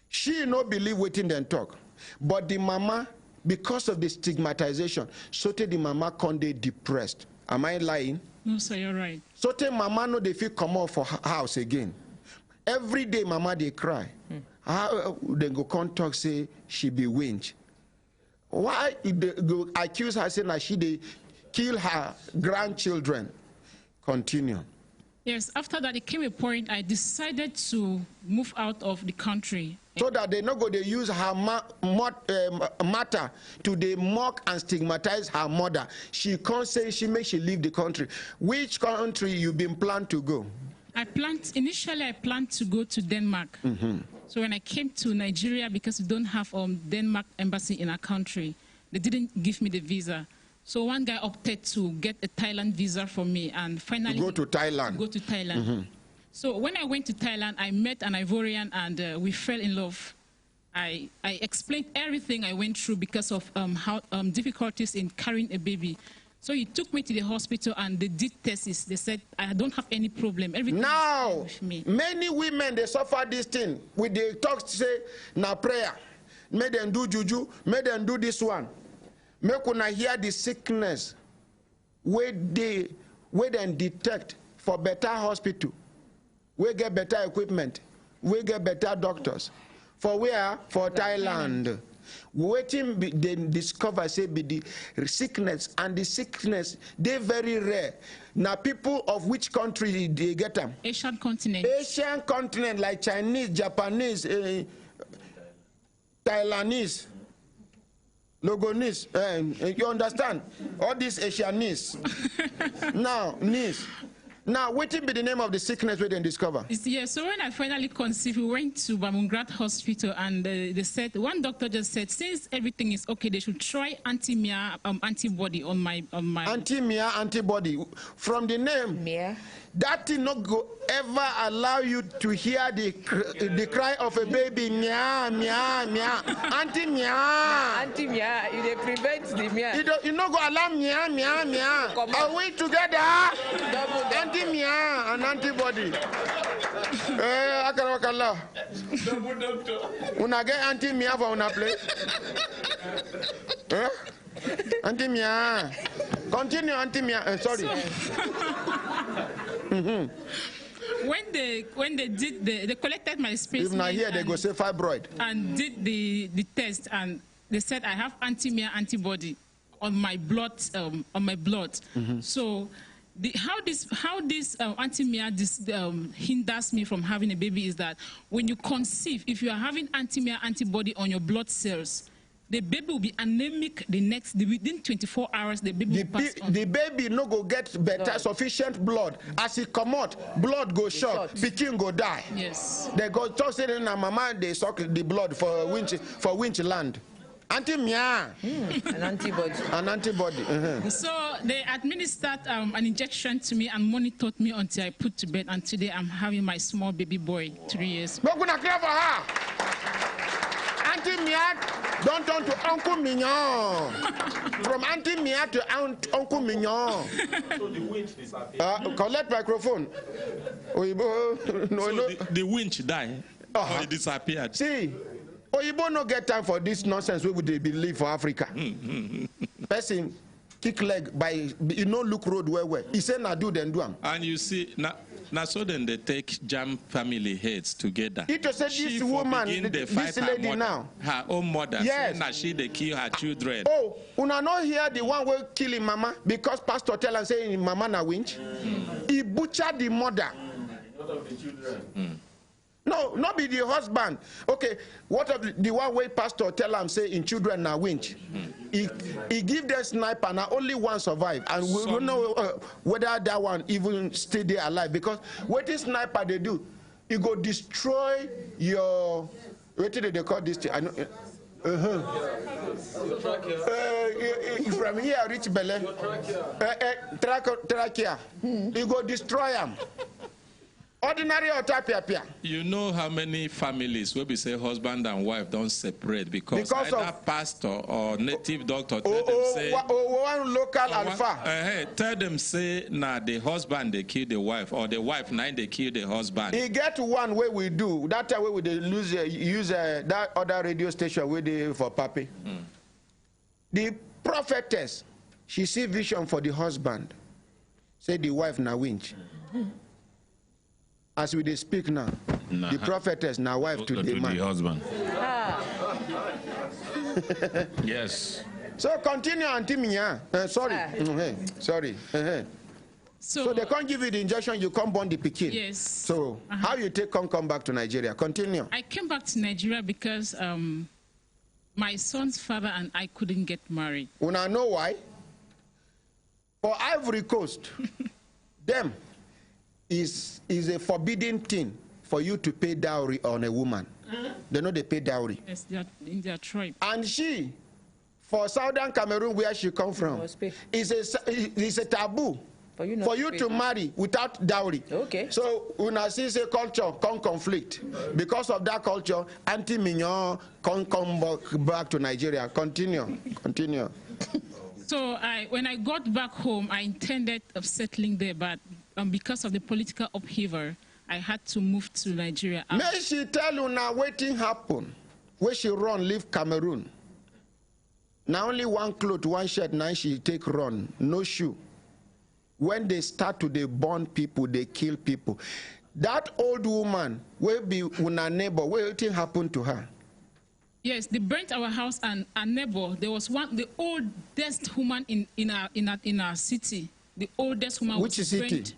She no believe what them talk, but the mama, because of the stigmatization, so the mama can they depressed. Am I lying? No, sir, you're right. So the mama no they feel come out for house again. Every day mama they cry. How they go come talk say she be winch? Why they go accuse her saying that she they kill her grandchildren? Continue. Yes, after that, it came a point I decided to move out of the country. So that they not go to use her matter to they mock and stigmatize her mother. She can't say she leave the country. Which country you been planned to go? Initially I planned to go to Denmark. So when I came to Nigeria, because we don't have Denmark embassy in our country, they didn't give me the visa. So one guy opted to get a Thailand visa for me, and finally go to Thailand. So when I went to Thailand, I met an Ivorian, and we fell in love. I explained everything I went through because of difficulties in carrying a baby. So he took me to the hospital, and they did tests. They said I don't have any problem. Everything now, with me. Many women they suffer this thing. With the talk say na prayer, make them do juju, make them do this one. Make una hear the sickness where they detect for better hospital, we get better equipment, we get better doctors. For where? For Thailand. Waiting they discover say be the sickness, and the sickness they very rare. Now people of which country they get them? Asian continent. Asian continent like Chinese, Japanese, Thailandese. Logonese, you understand? All these Asianese. Now, what will be the name of the sickness we didn't discover? Yeah, so when I finally conceived, we went to Bamungrat Hospital, and they said, one doctor just said, since everything is okay, they should try anti-Mia antibody on my. Anti-Mia antibody. From the name, Mia. That thing not go ever allow you to hear the cry of a baby, Mia, Mia, Mia. Anti-Mia. Anti-Mia, you prevent the Mia. You not go allow Mia, Mia, Mia. Are we together? Anti-Mia and antibody. Akarakala. Una get anti-Mia for una play. Anti-Mia. Continue, Anti-Mia. Sorry. When they did they collected my specimen. If not here, they go say fibroid. And did the test, and they said I have anti-Mia antibody on my blood. So how this anti-Mia hinders me from having a baby is that when you conceive, if you are having anti-Mia antibody on your blood cells, the baby will be anemic within 24 hours. The baby will pass on. The baby no go get better sufficient blood. As he come out, blood go short. Pikin go die. Yes. They go toss it in a mama. They suck the blood for winch land. An antibody. An antibody. So they administered an injection to me and monitored me until I put to bed. And today I'm having my small baby boy, 3 years. We're gonna care for her. Auntie Mia, don't turn to Uncle Mignon. From Auntie Mia to Uncle Mignon. So the winch disappeared. Collect microphone. The winch died. Or it disappeared. See. Oyibo no get time for this nonsense we would believe for Africa. Person kick leg by you know look road where he say na do then do am. And you see now so then they take jam family heads together. It was this woman, this lady now, her own mother. Yes, now she they kill her children. Oh, una not hear the one who killing mama because pastor tell her saying mama na winch. He butchered the mother. Of the children. No, not be the husband. Okay, what of the one way pastor tell him say in children now winch? He give them sniper and only one survive, and we don't know whether that one even stay there alive because what this sniper they do, it go destroy your. What did they call this thing? I know. From here reach Bele. Trachea. It go destroy them. Ordinary or tapia. You know how many families where we say husband and wife don't separate because either of pastor or native doctor tell them say one local alpha. Tell them say nah the husband they kill the wife or the wife now they kill the husband. He get one way we do that way we use that other radio station we do for papi. The prophetess she see vision for the husband. Say the wife na winch. As we speak now, the prophetess now wife to the man. The husband. Yes. So continue, Auntie Mia. Sorry. Sorry. So they can't give you the injection, you can't born the pikin. Yes. So how you come back to Nigeria? Continue. I came back to Nigeria because my son's father and I couldn't get married. Una know why? For Ivory Coast, them is a forbidden thing for you to pay dowry on a woman. They know they pay dowry. Yes, they are in their tribe. And she, for Southern Cameroon, where she come from, is a taboo for you to marry without dowry. Okay. So una see say culture come conflict. Because of that culture, Auntie Mignon come back to Nigeria. Continue. So when I got back home, I intended of settling there, but because of the political upheaval, I had to move to Nigeria. May she tell you now waiting happen. Where she run, leave Cameroon. Now only one cloth, one shirt, now she take run, no shoe. When they start to they burn people, they kill people. That old woman will be una neighbor. What thing happened to her? Yes, they burnt our house and our neighbor. There was the oldest woman in our city. The oldest woman was burnt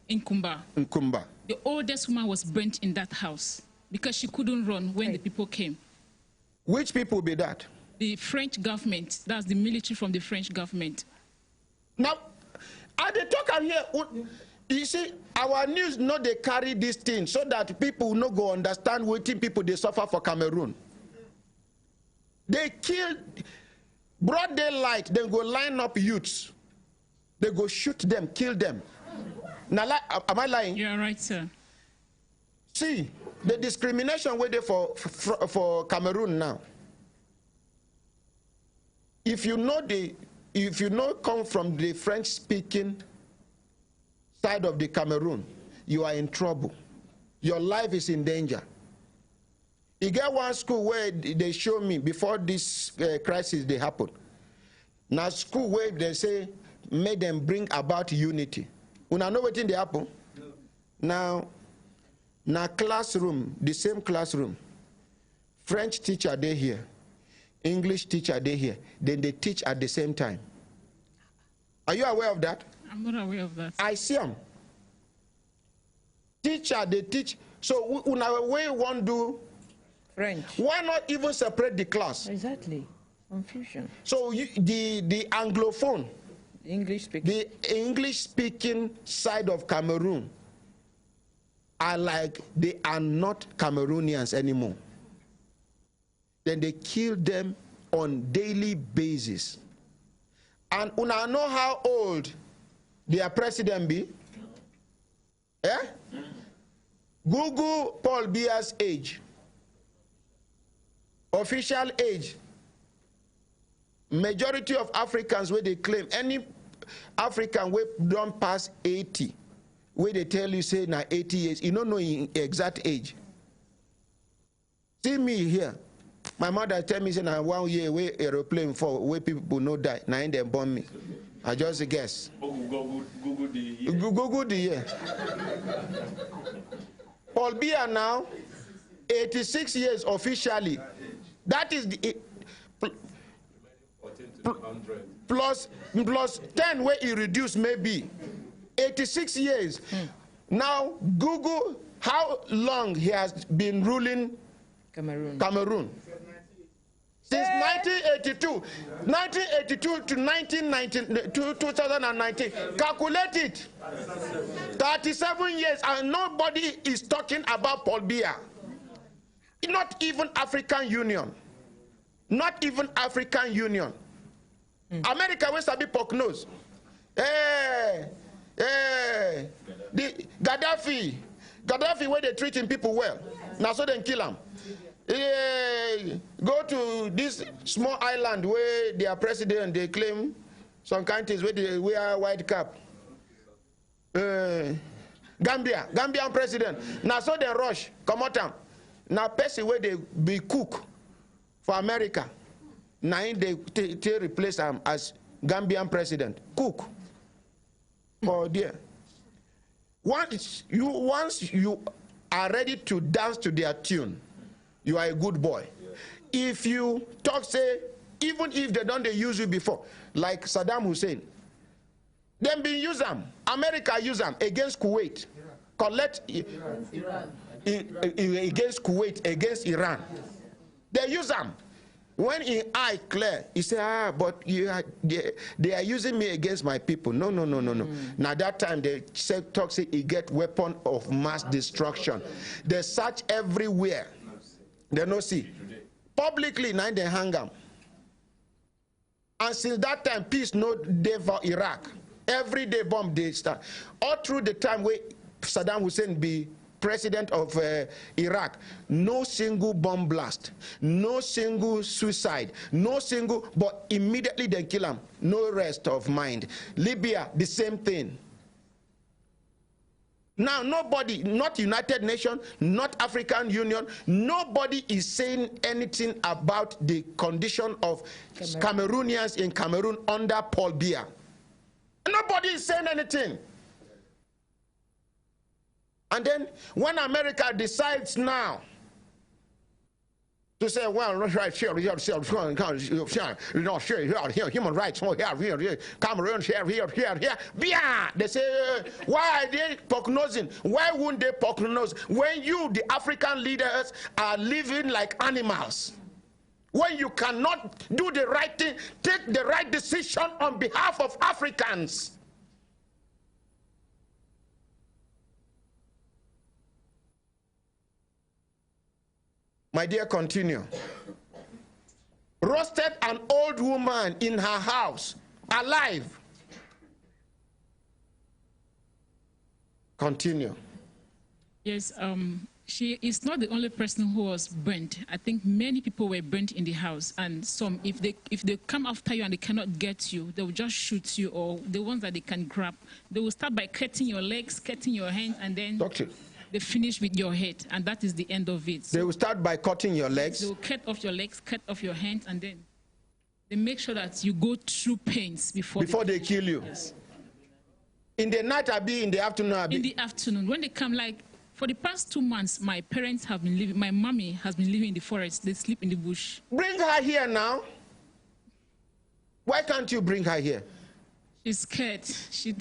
in Kumba. In Kumba. The oldest woman was burnt in that house because she couldn't run when the people came. Which people be that? The French government. That's the military from the French government. Now, at the talk here, you see, our news they carry this thing so that people no go understand what people they suffer for Cameroon. They kill broad daylight, then go line up youths. They go shoot them, kill them. Now, am I lying? You're right, sir. See, the discrimination way there for Cameroon now. If you know come from the French-speaking side of the Cameroon, you are in trouble. Your life is in danger. You get one school where they show me before this crisis they happened. Now school where they say made them bring about unity. Una know what in they happen? No. Now classroom, the same classroom. French teacher they here. English teacher they here. Then they teach at the same time. Are you aware of that? I'm not aware of that. I see them. Teacher, they teach. So una way one do French. Why not even separate the class? Exactly. Confusion. So the Anglophone, the English speaking side of Cameroon are like they are not Cameroonians anymore. Then they kill them on daily basis. And una know how old their president be? Eh? Google Paul Biya's age. Official age. Majority of Africans where they claim, any African where don't pass 80, where they tell you say na 80 years, you don't know in exact age. See me here. My mother tell me say na 1 year where aeroplane fall, where people no die, na in them bomb me. I just guess. Google the year. Google the year. Paul Biya now, 86 years officially. That is the plus 10 where he reduced maybe 86 years. Now Google how long he has been ruling Cameroon. Since 1982 to 2019, calculate it. 37 years and nobody is talking about Paul Biya. Not even African Union. Not even African Union. America wants to be poke nose. The Gaddafi where they treating people well. Now so they kill them. Go to this small island where their president, they claim some countries where they wear white cap. Gambian president. Now so they rush, come out. Now person where they be cook for America. Now they replace him as Gambian president. Cook. Oh dear. Once you are ready to dance to their tune, you are a good boy. If you talk, say, even if they don't use you before, like Saddam Hussein, them being use them. America use them against Kuwait. Collect against Kuwait, against Iran. They use them. When in eye clear, he say, but they are using me against my people. No. Now that time they say he get weapon of mass destruction. They search everywhere. They no see. Publicly, now they hang them. And since that time, peace no day for Iraq. Every day bomb they start. All through the time where Saddam Hussein be president of Iraq, no single bomb blast, no single suicide, no single, but immediately they kill him. No rest of mind. Libya, the same thing. Now nobody, not United Nations, not African Union, nobody is saying anything about the condition of Cameroonians in Cameroon under Paul Biya. Nobody is saying anything. And then when America decides now to say, well, human rights, Cameroon here, they say, why are they prognosing? Why wouldn't they prognose when you, the African leaders, are living like animals? When you cannot do the right thing, take the right decision on behalf of Africans. My dear, continue. Roasted an old woman in her house, alive. Continue. Yes, she is not the only person who was burnt. I think many people were burnt in the house, and some, if they come after you and they cannot get you, they will just shoot you, or the ones that they can grab, they will start by cutting your legs, cutting your hands, and then they finish with your head, and that is the end of it. So they will start by cutting your legs? They will cut off your legs, cut off your hands, and then they make sure that you go through pains before they kill you. Yes. In the night, in the afternoon? In the afternoon. When they come, like, for the past 2 months, my parents have been living, my mommy has been living in the forest. They sleep in the bush. Bring her here now. Why can't you bring her here? She's scared. She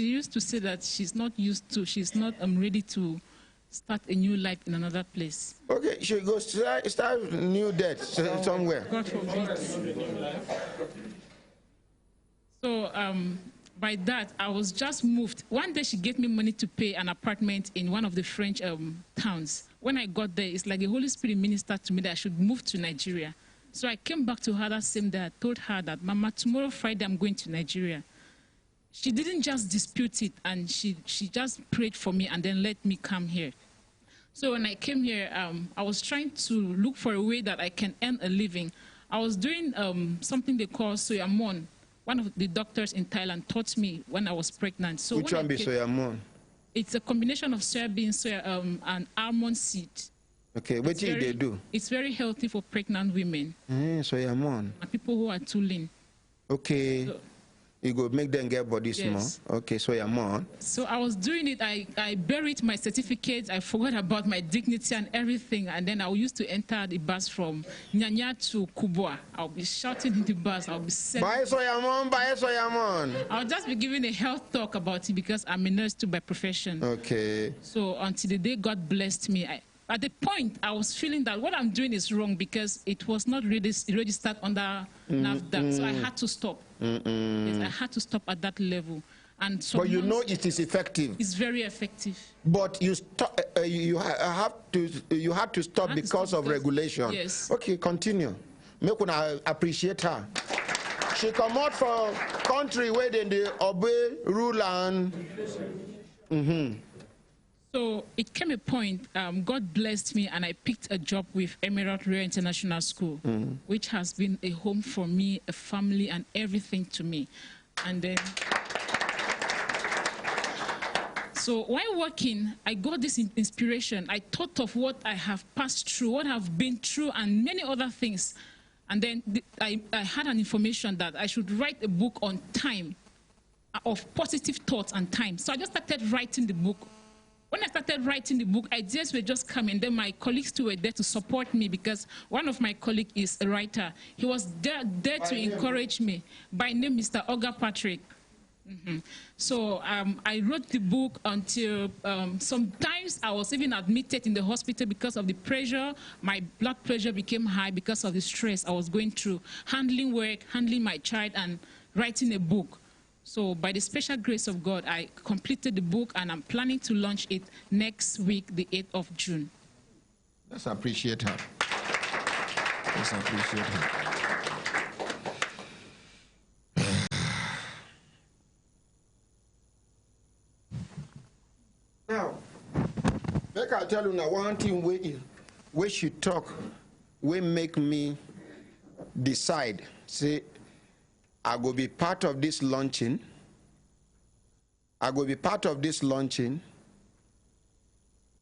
used to say that she's not used to, she's not ready to start a new life in another place. Okay, she goes start new death somewhere. God forbid. So by that, I was just moved. One day she gave me money to pay an apartment in one of the French towns. When I got there, it's like the Holy Spirit ministered to me that I should move to Nigeria. So I came back to her that same day. I told her that, Mama, tomorrow Friday I'm going to Nigeria. She didn't just dispute it, and she just prayed for me and then let me come here. So when I came here, I was trying to look for a way that I can earn a living. I was doing something they call soyamon. One of the doctors in Thailand taught me when I was pregnant. So which one be soyamon? It's a combination of soybean, and almond seed. Okay, what do they do? It's very healthy for pregnant women. Soyamon. And people who are too lean. Okay. So, you go make them get body small. Okay, soyamon. So I was doing it. I buried my certificates. I forgot about my dignity and everything. And then I used to enter the bus from Nyanya to Kubwa. I'll be shouting in the bus. I'll be saying, buy soyamon, buy soyamon. I'll just be giving a health talk about it because I'm a nurse too by profession. Okay. So until the day God blessed me, at the point I was feeling that what I'm doing is wrong because it was not really registered under NAFDA. So I had to stop. Yes, I had to stop at that level. And but you know it is effective. It's very effective. But you you had to stop because of regulation. Yes. Okay, continue. Make una appreciate her. She come out from country where they obey rule and. So it came a point, God blessed me and I picked a job with Emirate Royal International School, which has been a home for me, a family and everything to me. And then, so while working, I got this inspiration. I thought of what I have passed through, what I've been through and many other things. And then I had an information that I should write a book on time, of positive thoughts and time. So I just started writing the book. When I started writing the book, ideas were just coming. Then my colleagues too were there to support me because one of my colleagues is a writer. He was there to encourage me. By name, Mr. Oga Patrick. So I wrote the book until sometimes I was even admitted in the hospital because of the pressure. My blood pressure became high because of the stress I was going through, handling work, handling my child, and writing a book. So by the special grace of God, I completed the book and I'm planning to launch it next week, the 8th of June. Let's appreciate her. Let's appreciate her. Now, make I tell you now one thing where she talk, will make me decide, say, I go be part of this launching. I go be part of this launching.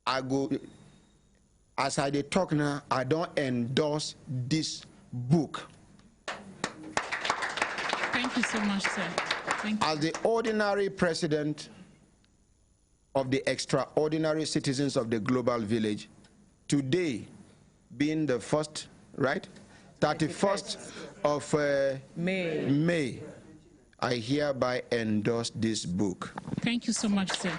I go, as I dey talk now, I don't endorse this book. Thank you so much, sir. Thank you. As the ordinary president of the extraordinary citizens of the global village, today being the first, right? 31st of May, I hereby endorse this book. Thank you so much, sir.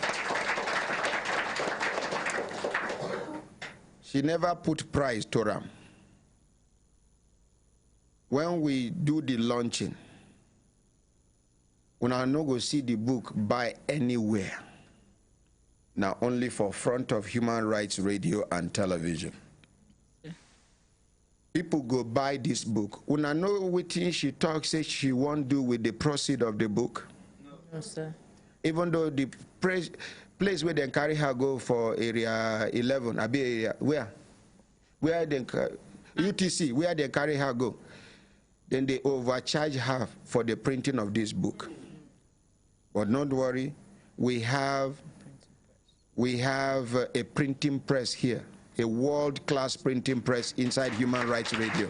She never put price to them. When we do the launching, when I no go see the book buy anywhere, now only for front of Human Rights Radio and Television. People go buy this book. When I know what she talks, say she won't do with the proceeds of the book. No, sir. Even though the place where they carry her go for area 11, area where they UTC, where they carry her go, then they overcharge her for the printing of this book. But don't worry, we have a printing press here. A world-class printing press inside Human Rights Radio.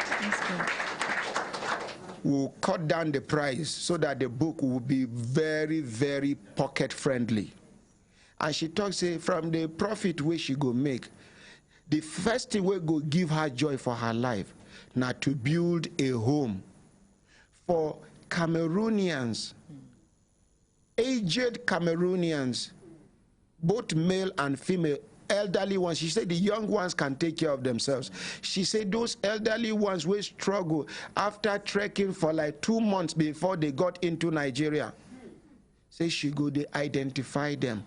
We'll cut down the price so that the book will be very, very pocket-friendly. And she talks, say, from the profit where she go make, the first thing will go give her joy for her life, now to build a home for Cameroonians, aged Cameroonians, both male and female, elderly ones. She said the young ones can take care of themselves. She said those elderly ones will struggle after trekking for like 2 months before they got into Nigeria. Say she go, they identify them,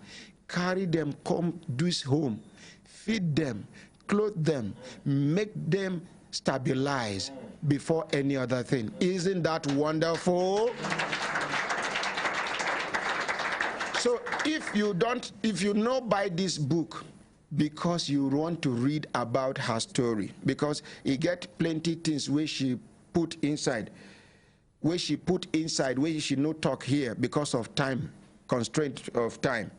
carry them, come this home, feed them, clothe them, make them stabilize before any other thing. Isn't that wonderful? So if you know by this book because you want to read about her story, because you get plenty things where she put inside, where she no talk here because of time, constraint of time.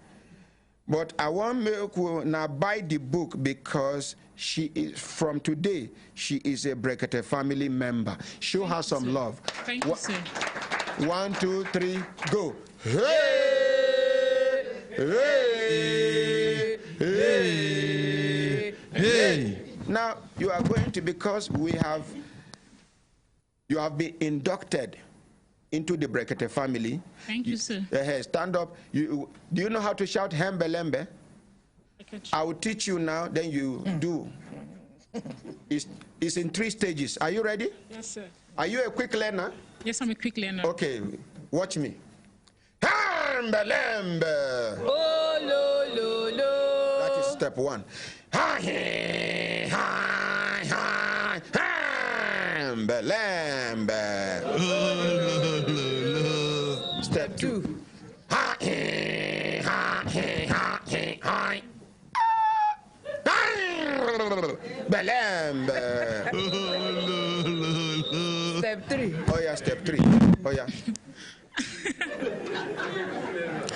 But I want to now buy the book because she is, from today, she is a Brekete family member. Show her some love. Thank you, sir. 1, 2, 3, go. Hey! Hey! Hey! Hey! Now you are going to, because you have been inducted into the Brekete family. Thank you, sir. Stand up. Do you know how to shout Hembelembe? I will teach you now, then you do. It's in 3 stages. Are you ready? Yes, sir. Are you a quick learner? Yes, I'm a quick learner. Okay, watch me. Hembelembe. Oh, lo, lo, lo. That is step 1. Hembelembe. Step 2. Belembe. Step 3. Oh yeah, step 3. Oh yeah.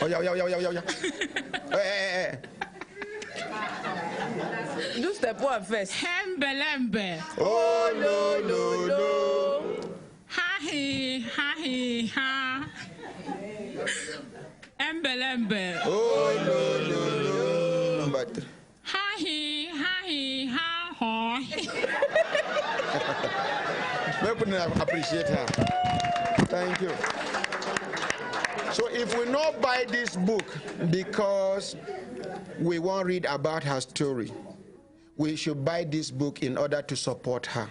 Oh yeah. Hey. Do step 1 first. Hembelembe. Oh lo lo lo. Ha he ha. Embelembe. Oh lo lo lo. Number 3. Ha he ha ho. People appreciate her. Thank you. So if we not buy this book because we won't read about her story, we should buy this book in order to support her,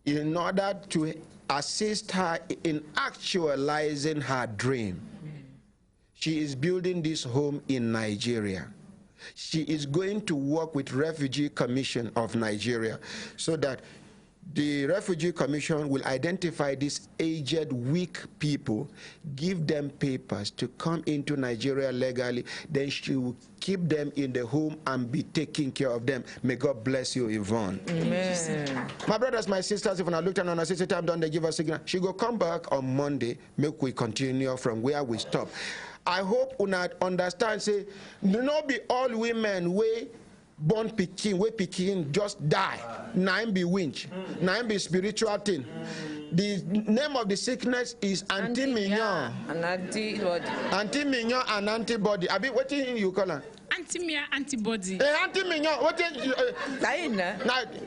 in order to assist her in actualizing her dream. She is building this home in Nigeria. She is going to work with Refugee Commission of Nigeria so that the Refugee Commission will identify these aged, weak people, give them papers to come into Nigeria legally, then she will keep them in the home and be taking care of them. May God bless you, Yvonne. Amen. My brothers, my sisters, if I look down on a sister time, don't they give us a signal? She will come back on Monday, make we continue from where we stop. I hope you understand, say, do not be all women way born pikin, way pikin just die. Nine be winch, nine be spiritual thing. The name of the sickness is anti-mignon. An antibody. Anti-mignon and antibody. I mean, what you call her? Antimia antibody. Anti-mignon. What is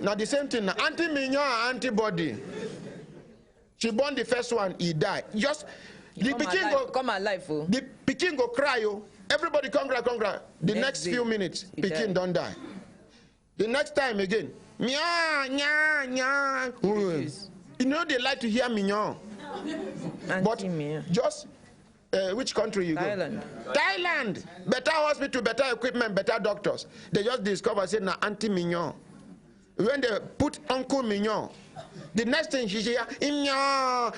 now the same thing. Anti-mignon and antibody. She born the first one, he died. Just the pikin go come alive. Oh. The pikin go cry. Oh. Everybody congrats. The next few minutes, pikin don't die. The next time again, nya. You know they like to hear mignon. But just which country you Thailand. go? Thailand. Better hospital, better equipment, better doctors. They just discover say na anti-mignon. When they put uncle mignon, the next thing she hear mignon,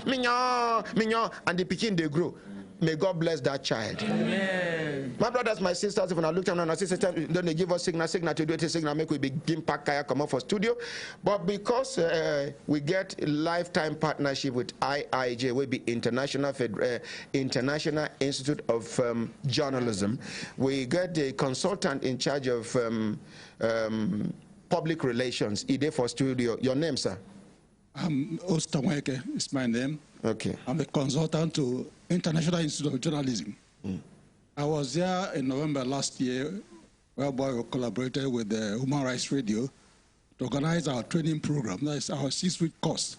and the pikin they grow. May God bless that child. Amen. My brothers, my sisters, if I look down on our sisters, then they give us signal to do it, signal make we begin pack kaya come up for studio. But because we get lifetime partnership with IIJ, we be International Institute of Journalism, we get the consultant in charge of public relations, Ide for studio. Your name, sir? Ostamweke is my name. Okay. I'm a consultant to International Institute of Journalism. I was there in November last year, whereby we collaborated with the Human Rights Radio to organize our training program. That is our 6-week course.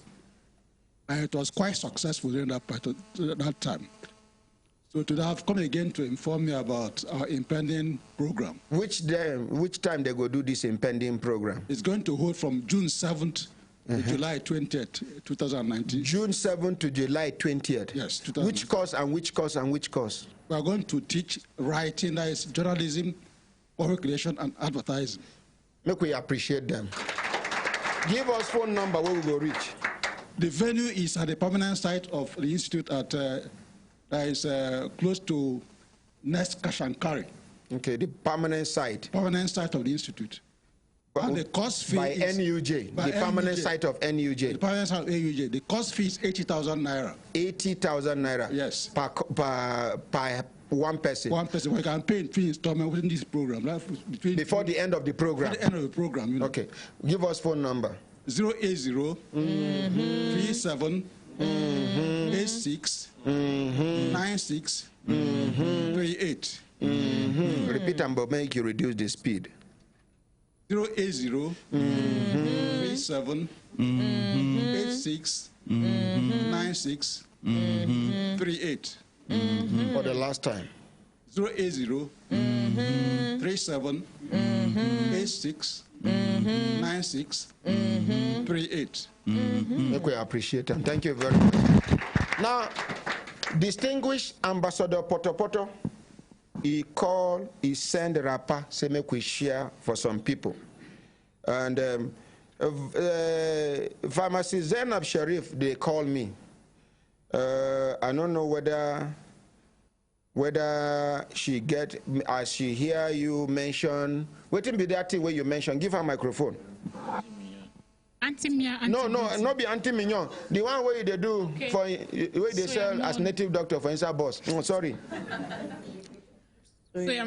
And it was quite successful during that time. So today I've come again to inform you about our impending program. Which time they go do this impending program? It's going to hold from June 7th to July 20th, 2019. June 7th to July 20th? Yes. Which course and which course and which course? We are going to teach writing, that is journalism, public relations, and advertising. Make we appreciate them. Give us phone number where we go reach. The venue is at the permanent site of the institute at that is close to Nest Cash and Carry. Okay, the permanent site. Permanent site of the institute. And the cost fee by is NUJ, the permanent site of NUJ. The permanent site of NUJ. The cost fee is 80,000 naira. 80,000 naira. Yes. Per one person. One person. We can pay in 3 installments within this program. Before the end of the program. Before the end of the program. You know. Okay. Give us phone number. 080 37 86 96 38. Repeat and make you reduce the speed. 080 37 86 96 38. For the last time. 080 37 86 96 38. Make we appreciate them. Thank you very much. Now, distinguished Ambassador Potopoto, he send a rapper, say make we share for some people. And Pharmacy Zainab Sharif, they call me. I don't know whether she get, as she hear you mention, waiting be that thing where you mention, give her microphone. Auntie Mia, no, not be Auntie Mignon. The one where they do, okay. For where they sell as native doctor for inside boss. Oh, sorry. Soya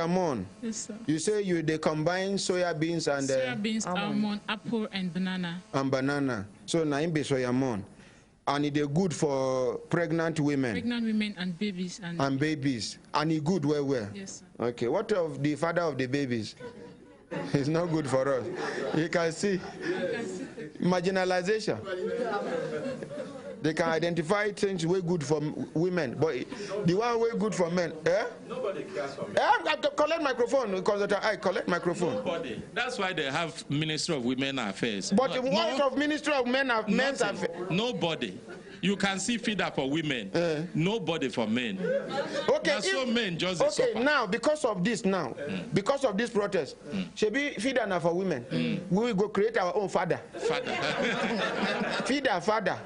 mon. Yes, sir. You say they combine soya beans and soya beans, almond, apple, and banana. And banana. So now it be soya mon. And it is good for pregnant women. Pregnant women and babies. And babies. And it good where? Yes, sir. Okay. What of the father of the babies? It's not good for us. You can see marginalization. They can identify things way good for women, but the one way good for men, Nobody cares for men. Collect microphone because I collect microphone. Nobody. That's why they have Ministry of Women Affairs. But what of Ministry of Men's Affairs? Nobody. You can see FIDA for women. Nobody for men. Okay. So men just okay. Now because of this because of this protest, should be FIDA now for women. We will go create our own FADA. FADA.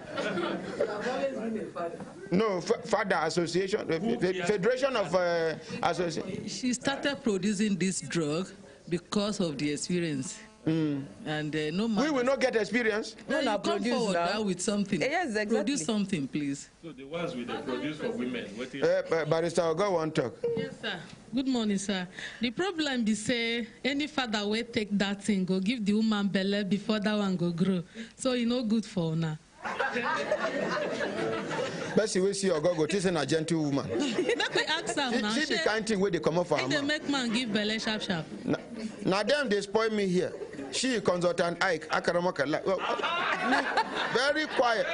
No, FADA Association, Federation of Association. She started producing this drug because of the experience. And no matter. We will not get experience. No, come forward now with something. Yes, exactly. Produce something, please. So the ones we produce for women. Barrister Oga won't talk. Yes, sir. Good morning, sir. The problem is say any father will take that thing, go give the woman belly before that one go grow. So it's no good for now. But she will see your go she's a gentle woman. Make we ask her now. She the kind thing where they come up for her. They make man give belly sharp. Now them they spoil me here. She consultant Ike Akaramaka. Very quiet.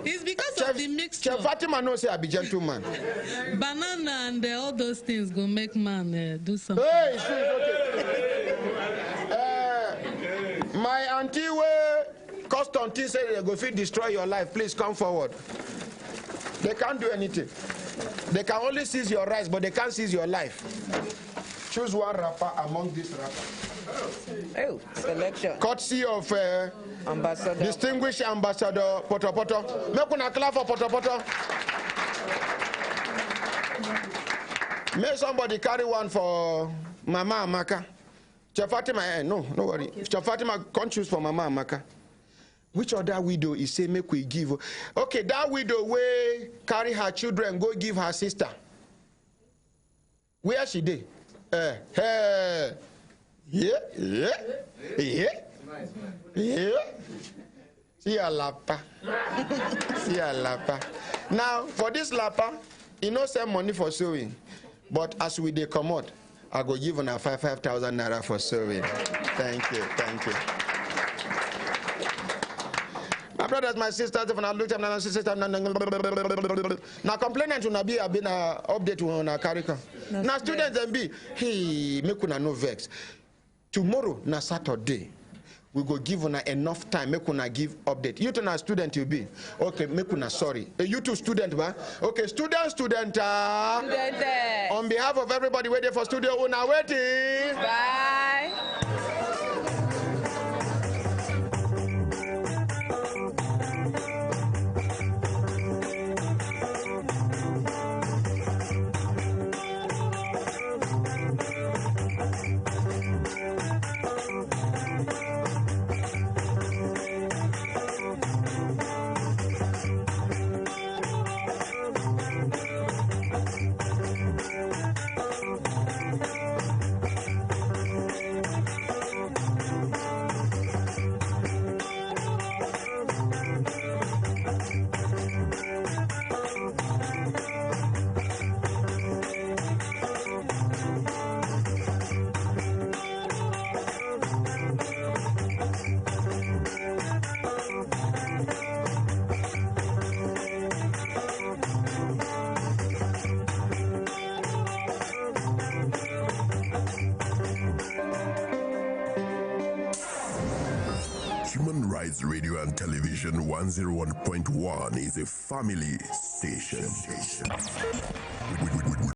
It's because of the mixture. Chef Fatima knows say I be gentleman. Banana and all those things go make man do something. Hey, okay. My auntie will custom things say they go fit destroy your life. Please come forward. They can't do anything. They can only seize your rights, but they can't seize your life. Choose one rapper among these rappers. Oh, selection. Courtesy of Ambassador. Distinguished Ambassador Potopoto. Make una clap for Potopoto. May somebody carry one for Mama Amaka. Chef Fatima, no worry. Chef Fatima can't choose for Mama Amaka. Which other widow is say make we give? Okay, that widow way carry her children go give her sister. Where she did? Yeah. See a lapa. Now for this lapa, you know send money for sewing, but as we dey comot, I go give her 5,000 naira for sewing. Thank you. brothers, my sisters, if I look at my sisters, now complainant will be a update on our curriculum. Now students and be, hey, make una no vex. Tomorrow, na Saturday, we go give una enough time, make una give update. You to na student you be. Okay, make una sorry. You two student, ba? Okay, student. On behalf of everybody waiting for studio, una waiting. Bye. Human Rights Radio and Television 101.1 is a family station.